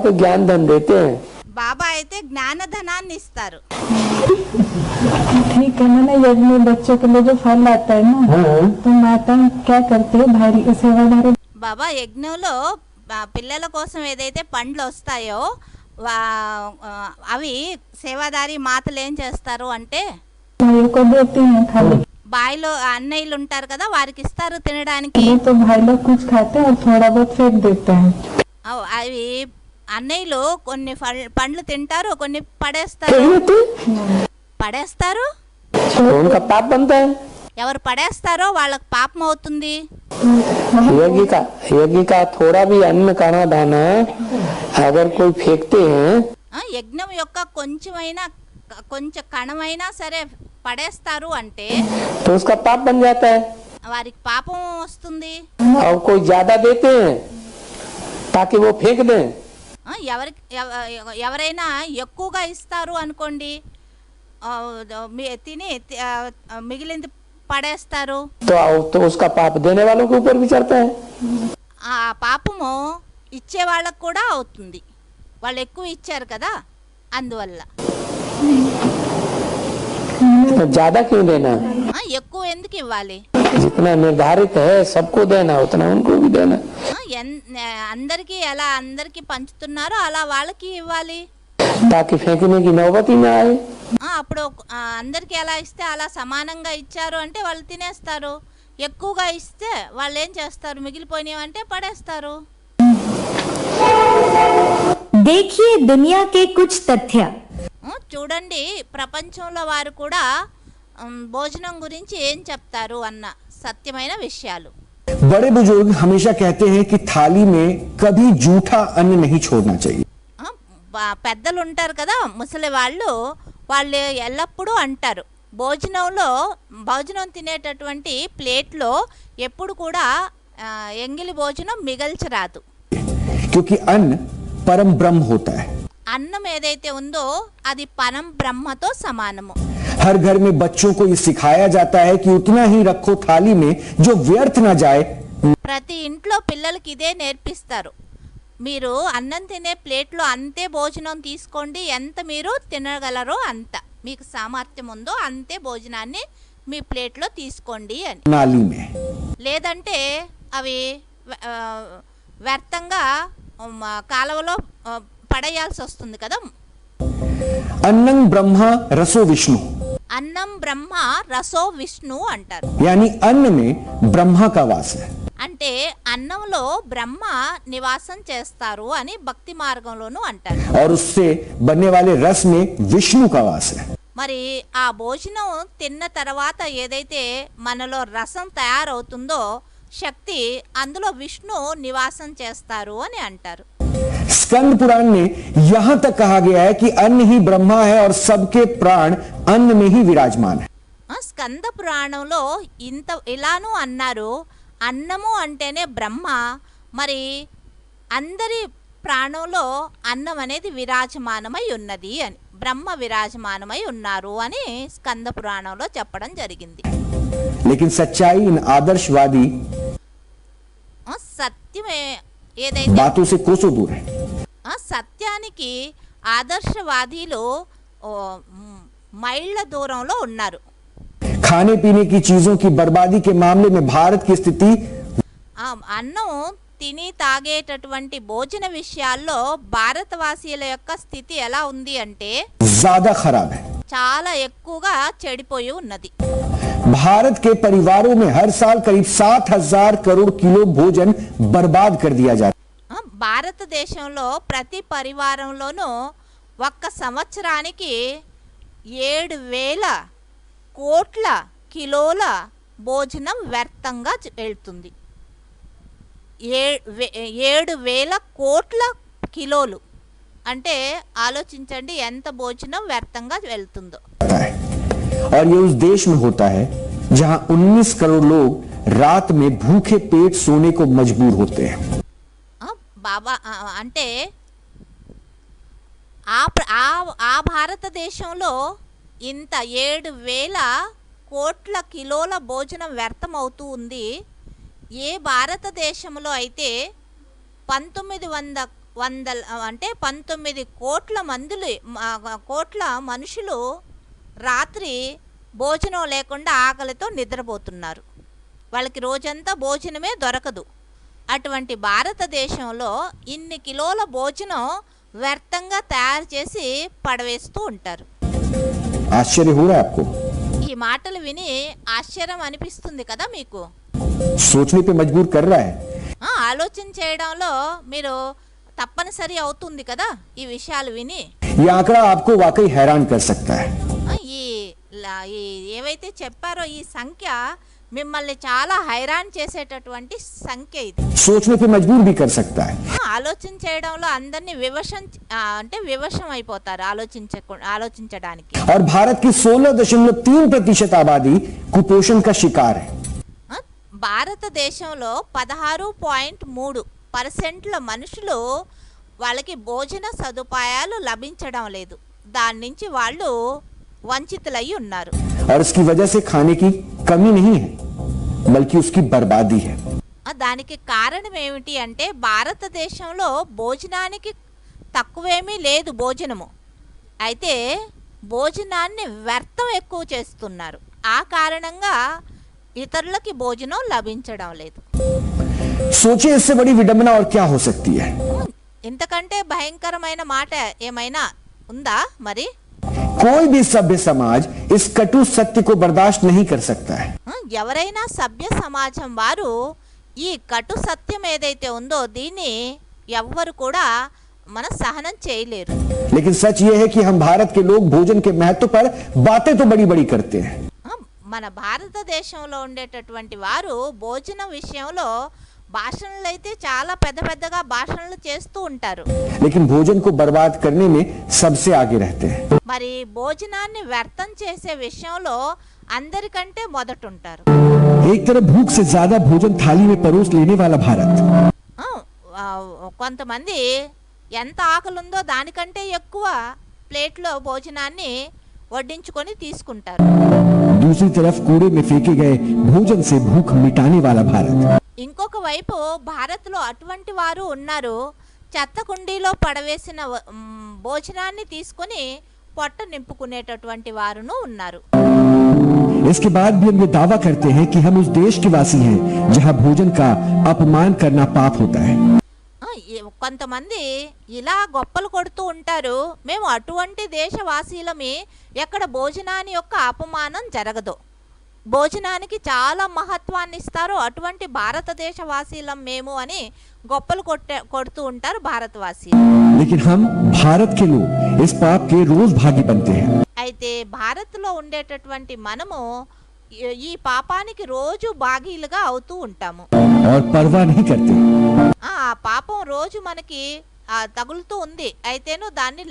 S4: तो ज्ञान धन देते हैं।
S2: బాబా అయితే జ్ఞానధనాన్ని ఇస్తారు.
S7: ठीक है, मैंने यज्ञ में बच्चों के लिए जो फल आता है ना, तो माता क्या करती है, भारी सेवादारी।
S2: బాబా యజ్ఞంలో పిల్లల కోసం ఏదైతే పండ్లు వస్తాయో అవి సేవాదారి మాతలు ఏం చేస్తారు అంటే
S7: भाइयों को देती हैं खाली।
S2: బాయిలో అన్నయ్యలు ఉంటారు కదా, వారికి ఇస్తారు తినడానికి.
S7: तो भाई लोग कुछ खाते हैं और थोड़ा बहुत फेंक देते हैं।
S2: అవి అన్నయ్యలు కొన్ని పండ్లు తింటారు, కొన్ని పడేస్తారు.
S4: उनका पाप बनता है।
S2: ఎవరు పడేస్తారో వాళ్ళకి పాపం అవుతుంది.
S4: यज्ञ का थोड़ा भी अन्न खाना दाना अगर कोई फेंकते हैं,
S2: యజ్ఞం యొక్క కొంచెం కణమైనా సరే పడేస్తారు అంటే
S4: तो उसका पाप बन जाता है।
S2: వారికి పాపం వస్తుంది.
S4: और कोई ज्यादा देते हैं ताकि वो फेंक दें,
S2: ఎవరైనా ఎక్కువగా ఇస్తారు అనుకోండి, తిని మిగిలింది పడేస్తారు.
S4: तो उसका पाप देने वालों के ऊपर भी चढ़ता है।
S2: ఆ పాపము ఇచ్చే వాళ్ళకు కూడా అవుతుంది. వాళ్ళు ఎక్కువ ఇచ్చారు కదా, అందువల్ల.
S4: तो ज्यादा क्यों देना?
S2: ఎక్కువ ఎందుకు ఇవ్వాలి?
S4: जितना निर्धारित है सबको देना उतना उनको भी देना।
S2: అందరికి ఎలా అందరికి పంచుతున్నారో అలా వాళ్ళకి ఇవ్వాలి.
S4: ताकि फेंकने की नौबत ही ना आए।
S2: అప్పుడు అందరికి ఎలా ఇస్తే అలా సమానంగా ఇచ్చారు అంటే వాళ్ళు తినేస్తారు. ఎక్కువగా ఇస్తే వాళ్ళు ఏం చేస్తారు, మిగిలిపోయినవి అంటే పడేస్తారు.
S1: देखिए दुनिया के कुछ तथ्य।
S2: చూడండి ప్రపంచంలో వారు కూడా భోజనం గురించి ఏం చెప్తారు అన్న సత్యమైన విషయాలు.
S8: बड़े बुजुर्ग हमेशा कहते हैं कि थाली में कभी जूठा अन्न नहीं छोड़ना चाहिए।
S2: పెద్దలు ఉంటారు కదా, ముసలి వాళ్ళు ఎల్లప్పుడూ అంటారు, భోజనం తినేటటువంటి ప్లేట్లో ఎప్పుడు కూడా ఎంగిలి భోజనం మిగల్చరాదు.
S8: क्योंकि अन्न परम ब्रह्म होता है।
S2: అన్నం ఏదైతే ఉందో అది పరం బ్రహ్మతో సమానము.
S8: हर घर में बच्चों को ये सिखाया जाता है कि उतना ही रखो थाली में जो व्यर्थ ना जाए।
S2: ప్రతి ఇంట్లో పిల్లలకి ఇదే నేర్పిస్తారు. మీరు అన్నం తినే ప్లేట్లో అంతే భోజనం తీసుకోండి, ఎంత మీరు తినగలరో అంత, మీకు సామర్థ్యం ఉందో అంతే భోజనాన్ని మీ ప్లేట్లో తీసుకోండి అని.
S8: नाली में
S2: లేదంటే అవి వ్యర్థంగా కాలువలో పడేయాల్సి వస్తుంది కదా.
S8: अन्नं ब्रह्म रसो विष्णु,
S2: అన్నం బ్రహ్మ రసో విష్ణు అంటారు.
S8: यानी अन्न में ब्रह्मा का वास है।
S2: అంటే అన్నంలో బ్రహ్మ నివాసం చేస్తారు అని భక్తి మార్గంలోనూ అంటారు.
S8: और उससे बनने वाले रस में विष्णु का वास है।
S2: మరి ఆ భోజనం తిన్న తర్వాత ఏదైతే మనలో రసం తయారవుతుందో శక్తి, అందులో విష్ణు నివాసం చేస్తారు అని అంటారు.
S8: स्कंद पुराण में यहां तक कहा गया है कि अन्न ही ब्रह्मा है और सबके प्राण अन्न में ही विराजमान है।
S2: స్కంద పురాణంలో ఇలానూ అన్నారు, అన్నము అంటేనే బ్రహ్మ, మరి అందరి ప్రాణంలో అన్నం అనేది విరాజమానమై ఉన్నది అని, బ్రహ్మ విరాజమానమై ఉన్నారు అని స్కంద పురాణంలో చెప్పడం జరిగింది.
S8: लेकिन सच्चाई इन आदर्शवादी
S2: సత్యమే ఏదైతే
S8: बातों से कोसों दूर है।
S2: సత్యానికి ఆదర్శవాదీలు మైళ్ళ దూరంలో ఉన్నారు.
S8: खाने पीने की चीजों की बर्बादी के मामले में भारत की स्थिति
S2: అన్నం తిని తాగేటటువంటి భోజన విషయాల్లో భారతవాసీల యొక్క స్థితి ఎలా ఉంది అంటే
S8: ज्यादा खराब है।
S2: చాలా ఎక్కువగా చెడిపోయి ఉన్నది.
S8: भारत के परिवारों में हर साल करीब 7,000 करोड़ किलो भोजन बर्बाद कर दिया जाता है।
S2: భారతదేశంలో ప్రతి పరివారంలోనూ ఒక్క సంవత్సరానికి 7,000 కోట్ల కిలోల భోజనం వ్యర్థంగా వెళ్తుంది. 7,000 కోట్ల కిలోలు అంటే ఆలోచించండి ఎంత భోజనం వ్యర్థంగా వెళ్తుందో.
S8: है और ये उस देश में होता है जहां 19 करोड़ लोग रात में भूखे पेट सोने को मजबूर होते हैं.
S2: బాబా అంటే ఆ భారతదేశంలో ఇంత 7,000 కోట్ల కిలోల భోజనం వ్యర్థం అవుతూ ఉంది. ఏ భారతదేశంలో అయితే 19 కోట్ల మనుషులు రాత్రి భోజనం లేకుండా ఆకలితో నిద్రపోతున్నారు. వాళ్ళకి రోజంతా భోజనమే దొరకదు. అటువంటి భారతదేశంలో ఇన్ని కిలోల భోజనం వ్యర్థంగా తయారు చేసి పడవేస్తూ ఉంటారు.
S8: आश्चर्य हो रहा है आपको?
S2: ఈ మాటలు విని ఆశ్చర్యం అనిపిస్తుంది కదా మీకు?
S8: सोचने पे मजबूर कर रहा है.
S2: ఆలోచన చేయడంలో మీరు తప్పనిసరి అవుతుంది కదా ఈ విషయాలు విని.
S8: ये आंकड़ा आपको वाकई हैरान कर सकता है.
S2: ఈ ఏవైతే చెప్పారో ఈ సంఖ్య మిమ్మల్ని చాలా హైరాన్ చేసేటటువంటి సంఖ్య ఇది.
S8: सोचने पे मजबूर भी कर सकता है.
S2: ఆలోచన చేయడంలో అందరినీ వివశం అయిపోతారు ఆలోచించడానికి.
S8: और भारत की 16.3% आबादी कुपोषण का शिकार है.
S2: భారతదేశంలో 16.3% మనుషులు వాళ్ళకి భోజన సదుపాయాలు లభించడం లేదు. దాని నుంచి వాళ్ళు వంచితులై ఉన్నారు.
S8: और इसकी वजह से खाने की कमी नहीं है बल्कि उसकी बर्बादी है.
S2: దానికి కారణం ఏమిటి అంటే భారతదేశంలో భోజనానికి తక్కువేమీ లేదు భోజనము. అయితే భోజనాన్ని వ్యర్థం ఎక్కువ చేస్తున్నారు. ఆ కారణంగా ఇతరులకి భోజనం లభించడం లేదు.
S8: सोचिए इससे बड़ी विडंबना और क्या हो सकती है.
S2: ఇంతకంటే భయంకరమైన మాట ఏమైనా ఉందా మరి?
S8: कोई भी सभ्य समाज इस कटु सत्य को बर्दाश्त नहीं कर सकता है.
S2: ఎవరైనా సభ్య సమాజం వారు ఈ కటు సత్యం ఏదైతే ఉందో దీన్ని ఎవ్వరు కూడా మన సహనం చేయలేరు.
S8: लेकिन सच ये है कि हम भारत के लोग भोजन के महत्व पर बातें तो बड़ी बड़ी करते हैं.
S2: మన భారతదేశంలో ఉండేటటువంటి వారు భోజనం విషయంలో భాషణలు అయితే చాలా పెద్దగా భాషణలు చేస్తూ ఉంటారు.
S8: लेकिन भोजन को बर्बाद करने में सबसे आगे रहते हैं.
S2: మరి భోజనాన్ని వ్యర్థం చేసే విషయంలో అందరికంటే మొదటుంటారు.
S8: एक तरफ भूख से ज्यादा भोजन थाली में परोस लेने वाला भारत,
S2: కొంతమంది ఎంత ఆకలి ఉందో దానికంటే ఎక్కువ ప్లేట్లో భోజనాన్ని వడ్డించుకొని తీసుకుంటారు.
S8: दूसरी तरफ कूड़े में फेंके गए भोजन से भूख मिटाने वाला भारत.
S2: ఇంకొక వైపు భారత్లో అటువంటి వారు ఉన్నారు. చెత్త కుండీలో పడవేసిన భోజనాన్ని తీసుకొని పొట్ట నింపుకునేటటువంటి వారును ఉన్నారు.
S8: इसके बाद भी हम ये दावा करते हैं कि हम उस देश के वासी हैं जहां भोजन का अपमान करना पाप होता है.
S2: కొంతమంది ఇలా గొప్పలు కొడుతూ ఉంటారు, మేము అటువంటి దేశవాసీలమే ఎక్కడ భోజనాన్ని యొక్క అపమానం జరగదు, భోజనానికి చాలా మహత్వాన్ని ఇస్తారు, అటువంటి భారతదేశ వాసీలం మేము అని గొప్పలు కొడుతూ ఉంటారు భారతవాసీలు.
S8: लेकिन हम भारत के लोग इस पाप के रोज भागी बनते हैं.
S2: అయితే భారత్లో ఉండేటటువంటి మనము ఈ పాపానికి రోజు భాగీలుగా అవుతూ ఉంటాము.
S8: और परवाह नहीं करते.
S2: ఆ పాపం రోజు మనకి తగులుతూ ఉంది, అయితేను దాన్ని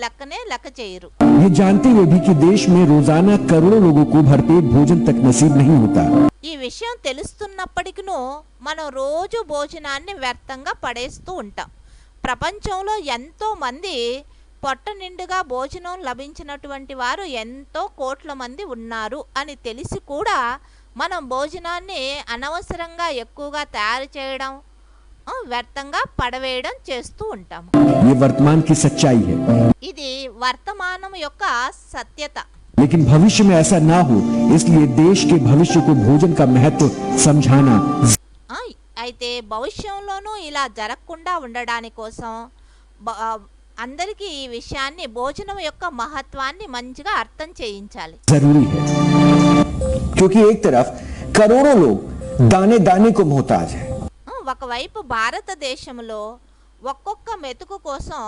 S2: లెక్క చేయరు.
S8: ये जानते हुए भी कि देश में रोजाना करोड़ों लोगों को भरपेट भोजन तक नसीब नहीं होता.
S2: ఈ విషయం తెలుస్తున్నప్పటికీ మనం రోజు భోజనాన్ని వ్యర్థంగా పడేస్తూ ఉంటాం. ప్రపంచంలో ఎంతో మంది పొట్ట నిండుగా భోజనం లభించినటువంటి వారు ఎంతో కోట్ల మంది ఉన్నారు అని తెలిసి కూడా మనం భోజనాన్ని అనవసరంగా ఎక్కువగా తయారు చేయడం, వ్యర్థంగా పడవేయడం చేస్తూ ఉంటాము.
S8: ये वर्तमान की सच्चाई है.
S2: ఇది వర్తమానం యొక్క సత్యత.
S8: लेकिन भविष्य में ऐसा ना हो, इसलिए देश के भविष्य को भोजन का महत्व समझाना.
S2: అయితే భవిష్యంలోనూ ఇలా జరగకుండా ఉండడానికి కోసం అందరికీ ఈ విషయాన్ని భోజనం యొక్క మహత్వాన్ని మంచిగా అర్థం చేయించాలి.
S8: जरूरी है क्योंकि एक तरफ करोड़ों लोग दाने दाने को मोहताज है.
S2: ఒకవైపు భారతదేశంలో ఒక్కొక్క మెతుకు కోసం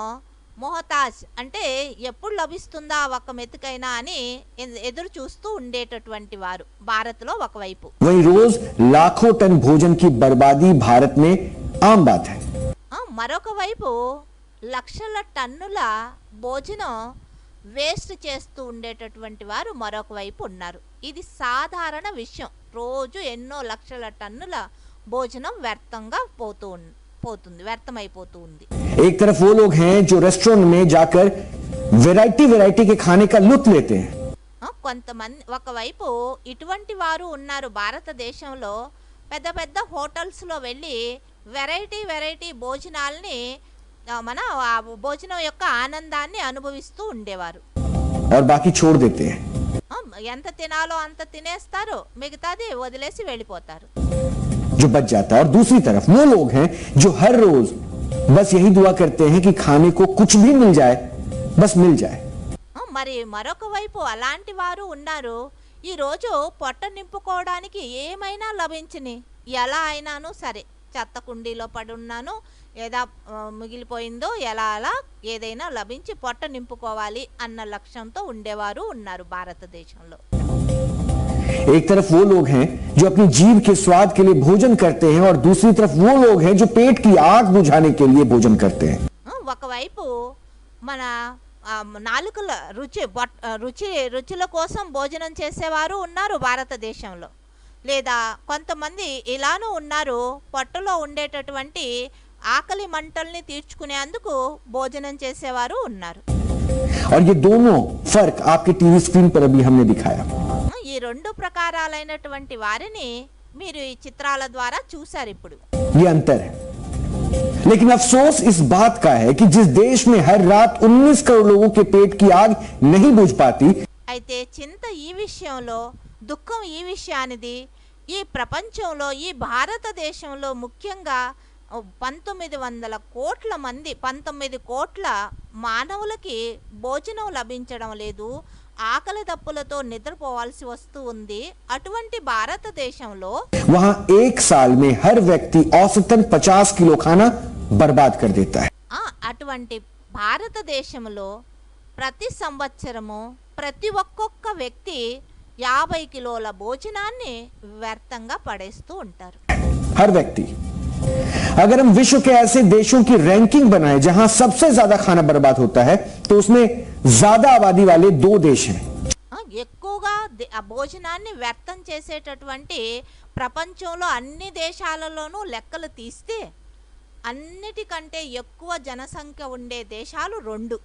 S2: మొహతాజ్ అంటే ఎప్పుడు లభిస్తుందా ఒక్క మెతుకైనా అని ఎదురు చూస్తూ ఉండేటటువంటి వారు భారత్లో ఒకవైపు.
S8: वहीं रोज लाखों टन भोजन की बर्बादी भारत में आम बात है.
S2: మరొక వైపు లక్షల టన్నుల భోజనం వేస్ట్ చేస్తూ ఉండేటటువంటి వారు మరొక వైపు ఉన్నారు. ఇది సాధారణ విషయం. రోజు ఎన్నో లక్షల టన్నుల భోజనం వ్యర్థంగా వ్యర్థమైపోతూ ఉంది.
S8: एक तरफ वो लोग हैं जो रेस्टोरेंट में जाकर वैरायटी के खाने का लुत्फ लेते हैं.
S2: కొంతమంది ఒకవైపు ఇటువంటి వారు ఉన్నారు. భారతదేశంలో పెద్ద పెద్ద హోటల్స్లో వెళ్ళి వెరైటీ భోజనాల్ని మన భోజనం యొక్క ఆనందాన్ని అనుభవిస్తూ ఉండేవారు.
S8: और बाकी छोड़ देते हैं.
S2: ఎంత తినాలో అంత తినేస్తారు, మిగతాది వదిలేసి వెళ్ళిపోతారు.
S8: जो बच जाता है. और दूसरी तरफ वो लोग हैं जो हर रोज बस यही दुआ करते हैं कि खाने को कुछ भी मिल जाए, बस मिल जाए.
S2: మరి మరొక వైపు అలాంటి వారు ఉన్నారు. ఈరోజు పొట్ట నింపుకోవడానికి ఏమైనా లభించని, ఎలా అయినాను సరే, చెత్త కుండీలో పడి ఉన్నాను, ఏదా మిగిలిపోయిందో ఎలా అలా ఏదైనా లభించి పొట్ట నింపుకోవాలి అన్న లక్ష్యంతో ఉండేవారు ఉన్నారు భారతదేశంలో.
S8: एक तरफ वो लोग हैं जो अपनी जीभ के स्वाद के लिए भोजन करते हैं और दूसरी तरफ वो लोग हैं जो पेट की आग बुझाने के लिए भोजन करते हैं.
S2: ఒకవైపు మన నాలుకల రుచుల కోసం భోజనం చేసేవారు ఉన్నారు భారతదేశంలో. లేదా కొంతమంది ఇలానూ ఉన్నారు, పొట్టలో ఉండేటటువంటి ఆకలి మంటల్ని తీర్చుకునేందుకు భోజనం చేసేవారు ఉన్నారు.
S8: और ये दोनों फर्क आपके टीवी स्क्रीन पर अभी हमने दिखाया.
S2: ఈ రెండు ప్రకారాలైనటువంటి వారిని మీరు ఈ చిత్రాల ద్వారా చూశారు. ఇప్పుడు
S8: ये अंतर है. लेकिन अफसोस इस बात का है कि जिस देश में हर रात 19 करोड़ लोगों के पेट की आग नहीं बुझ पाती,
S2: అయితే చింత ఈ విషయంలో, దుఃఖం ఈ విషయానిది. ఈ ప్రపంచంలో, ఈ భారతదేశంలో ముఖ్యంగా 1900 కోట్ల మంది, 19 కోట్ల మానవులకి భోజనం లభించడం లేదు. ఆకలి దప్పులతో నిద్రపోవాల్సి వస్తూ ఉంది. అటువంటి భారతదేశంలో
S8: वहां एक साल में हर व्यक्ति औसतन 50 किलो खाना बर्बाद कर देता है.
S2: అటువంటి భారతదేశంలో ప్రతి సంవత్సరము ప్రతి ఒక్కొక్క వ్యక్తి 50 కిలోల భోజనాన్ని వ్యర్థంగా పడేస్తూ ఉంటారు.
S8: हर व्यक्ति. अगर हम विश्व के ऐसे देशों की रैंकिंग बनाएं जहां सबसे ज्यादा खाना बर्बाद होता है, तो उसमें ज्यादा आबादी वाले 2 देश हैं.
S2: ఎక్కువగా భోజనాన్ని వ్యర్థం చేసేటటువంటి ప్రపంచంలో అన్ని దేశాలలోనూ లెక్కలు తీస్తే అన్నిటికంటే ఎక్కువ జనసంఖ్య ఉండే దేశాలు 2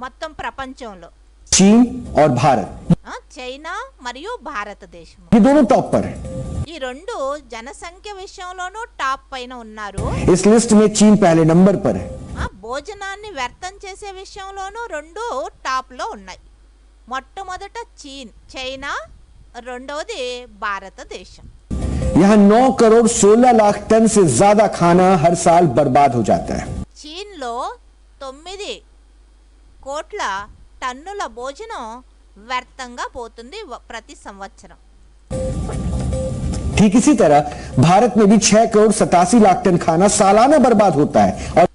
S2: మొత్తం ప్రపంచంలో,
S8: चीन और भारत.
S2: చైనా మరియు భారతదేశం.
S8: ये दोनों टॉप पर हैं.
S2: ఈ 2 జనసంఖ్య విషయంలోనూ టాప్ పైన ఉన్నారు.
S8: इस लिस्ट में चीन पहले नंबर पर है.
S2: భోజనాన్ని వ్యర్థం చేసే విషయంలోనూ 2 టాప్ లో ఉన్నాయి. మొట్టమొదట చైనా, రెండవది భారతదేశం.
S8: यहाँ 9 करोड़ 16 लाख टन से ज्यादा खाना हर साल बर्बाद हो जाता है.
S2: చీన్లో 9 కోట్ల టన్నుల భోజనం వ్యర్థంగా పోతుంది ప్రతి సంవత్సరం.
S8: ठीक इसी तरह भारत में भी 6 करोड़ 87 लाख टन खाना सालाना बर्बाद होता है. और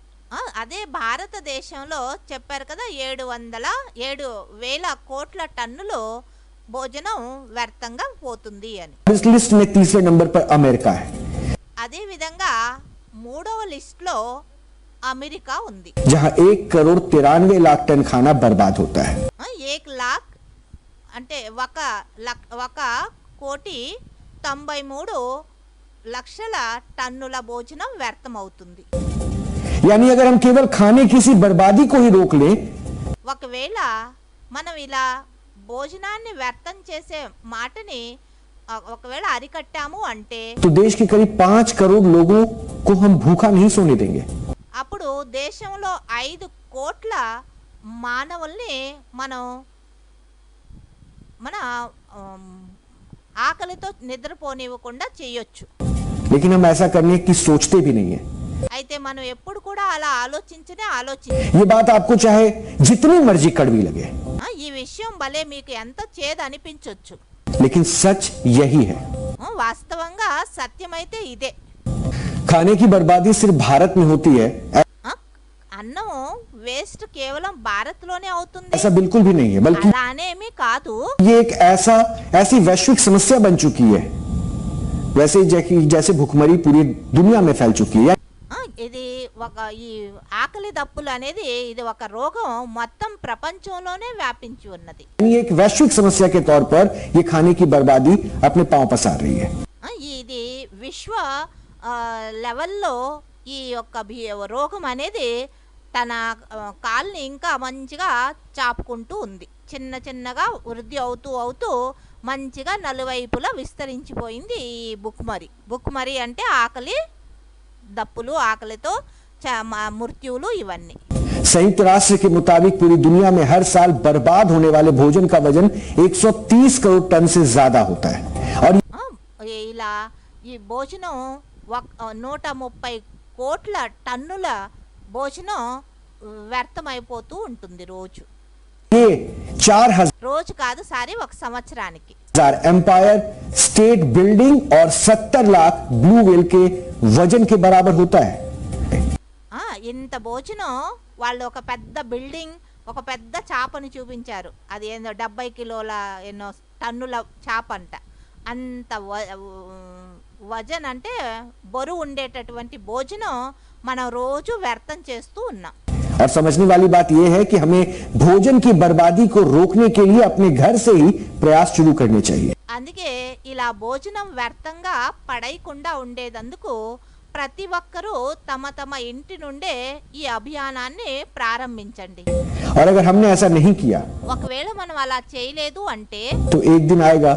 S2: అదే భారతదేశంలో చెప్పారు కదా, 7,000 కోట్ల టన్నులు భోజనం వ్యర్థంగా పోతుంది అని.
S8: इस लिस्ट में तीसरे नंबर पर अमेरिका है.
S2: అదే విధంగా 3వ లిస్ట్లో అమెరికా ఉంది.
S8: जहां 1 करोड़ 93 लाख टन खाना बर्बाद होता है.
S2: 1 लाख అంటే 1,93 లక్షల టన్నుల భోజనం వ్యర్థమవుతుంది.
S8: यानी अगर हम केवल खाने की सी बर्बादी को ही रोक लें,
S2: ఒకవేళ మనం ఇలా భోజనాన్ని వ్యర్థం చేసే మాటని ఒకవేళ అరికట్టాము అంటే
S8: तो देश के करीब 5 करोड़ लोगों को हम भूखा नहीं सोने देंगे.
S2: అప్పుడు దేశంలో 5 కోట్ల మానవుల్ని మన ఆకలితో నిద్రపోనివ్వకుండా చేయొచ్చు.
S8: लेकिन हम ऐसा करने की सोचते भी नहीं है.
S2: అయితే మనం ఎప్పుడు కూడా అలా ఆలోచించి
S8: ये बात आपको चाहे जितनी मर्जी कड़वी लगे,
S2: ఈ విషయం భలే మీకు ఎంత చేదు అనిపించొచ్చు,
S8: लेकिन सच यही है.
S2: వాస్తవంగా సత్యమైతే ఇదే.
S8: खाने की बर्बादी सिर्फ भारत में होती है
S2: అన్నం వేస్ట్ కేవలం భారత్ లోనే అవుతుంది
S8: ऐसा बिल्कुल भी नहीं है, बल्कि
S2: అలానేమీ కాదు.
S8: ये एक ऐसी वैश्विक समस्या बन चुकी है, वैसे जैसे भुखमरी पूरी दुनिया में फैल चुकी है.
S2: ఇది ఒక ఈ ఆకలి దప్పులు అనేది ఇది ఒక రోగం మొత్తం ప్రపంచంలోనే వ్యాపించి ఉన్నది.
S8: ये एक वैश्विक समस्या के तौर पर ये खाने की बर्बादी अपने पांव पसार रही है.
S2: ఇది విశ్వ లెవెల్లో ఈ యొక్క రోగం అనేది తన కాల్ని ఇంకా మంచిగా చాపుకుంటూ ఉంది. చిన్న చిన్నగా వృద్ధి అవుతూ మంచిగా నలువైపులా విస్తరించిపోయింది ఈ బుక్మరి అంటే ఆకలి దప్పులు, ఆకలితో మృత్యువులు ఇవన్నీ.
S8: संयुक्त राष्ट्र के मुताबिक पूरी दुनिया में हर साल बर्बाद होने वाले भोजन का वजन 130 करोड़ टन से ज्यादा होता है. और
S2: ఇలా ఈ భోజనం 130 కోట్ల టన్నుల భోజనం వ్యర్థమైపోతూ ఉంటుంది రోజు.
S8: ये 4000
S2: రోజు కాదు సారీ ఒక సంవత్సరానికి
S8: एम्पायर स्टेट बिल्डिंग और 70 लाख ब्लू व्हेल के वजन के बराबर होता है.
S2: ఇంత భోజనం వాళ్ళు ఒక పెద్ద బిల్డింగ్, ఒక పెద్ద చాపను చూపించారు. అది ఏందో 70 కిలోల ఎన్నో టన్నుల చాప అంట. అంత వజన్ అంటే బరువు ఉండేటటువంటి భోజనం మనం రోజు వ్యర్థం చేస్తూ ఉన్నాం.
S8: और समझने वाली बात यह है कि हमें भोजन की बर्बादी को रोकने के लिए अपने घर से ही प्रयास शुरू करने चाहिए.
S2: అందుకే ఇలా భోజనం వ్యర్థంగా పడైకుండా ఉండేదందుకు ప్రతి ఒక్కరూ తమ తమ ఇంటి నుండే ఈ అభియానాన్ని ప్రారంభించండి.
S8: और अगर हमने ऐसा नहीं किया
S2: ఒకవేళ మనం అలా చేయలేదు అంటే
S8: तो एक दिन आएगा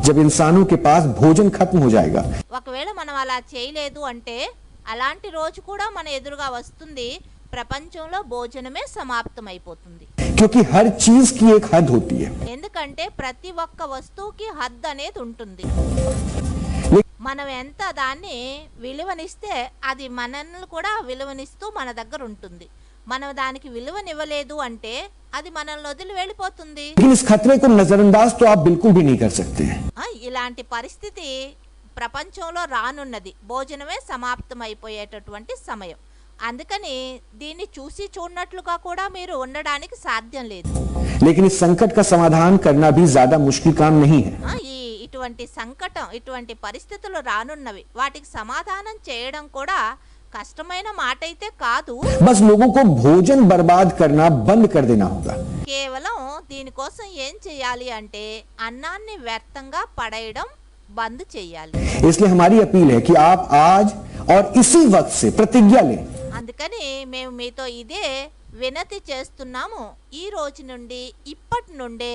S8: जब इंसानों के पास भोजन खत्म हो जाएगा.
S2: ఒకవేళ మనం అలా చేయలేదు అంటే అలాంటి రోజు కూడా మన ఎదురుగా వస్తుంది. ప్రపంచంలో భోజనమే సమాప్తమైపోతుంది.
S8: क्योंकि हर चीज की एक हद होती है.
S2: ఎందుకంటే ప్రతి ఒక్క వస్తువుకి హద్దు అనేది ఉంటుంది. మనం ఎంత దాన్ని విలువనిస్తే అది మనల్ని కూడా విలువనిస్తూ మన దగ్గర ఉంటుంది. మనం దానికి విలువనివ్వలేదు అంటే అది మనల్ని వదిలి వెళ్ళిపోతుంది.
S8: लेकिन इस खतरे को नजरअंदाज तो आप बिल्कुल भी नहीं कर सकते.
S2: ఇలాంటి పరిస్థితి ప్రపంచంలో రానున్నది. భోజనమే సమాప్తమైపోయేటటువంటి సమయం. అందుకని దీన్ని చూసి చూడనట్లుగా కూడా మీరు ఉండడానికి సాధ్యం లేదు.
S8: लेकिन इस संकट का समाधान करना भी ज्यादा मुश्किल काम नहीं है.
S2: ఇటువంటి సంకటం, ఇటువంటి పరిస్థితులు రానున్నవి. వాటికి సమాధానం చేయడం కూడా కష్టమైన మాట అయితే కాదు.
S8: बस लोगों को भोजन बर्बाद करना बंद कर देना होगा.
S2: కేవలం దీనికోసం ఏం చేయాలి అంటే అన్నాన్ని వ్యర్థంగా పడేయడం బంద్ చేయాలి.
S8: इसलिए हमारी अपील है कि आप आज और इसी वक्त से प्रतिज्ञा लें.
S2: అందుకని మేము మీతో ఇదే వినతి చేస్తున్నాము. ఈ రోజు నుండి, ఇప్పటి నుండే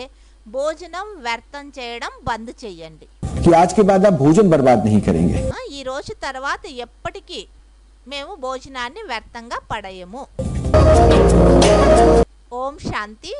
S2: భోజనం వ్యర్థం చేయడం బంద్ చేయండి.
S8: कि आज के बाद आप भोजन बर्बाद नहीं करेंगे.
S2: ఈ రోజు తర్వాత ఎప్పటికీ మేము భోజనాన్ని వ్యర్థంగా పడేయము. ఓం శాంతి.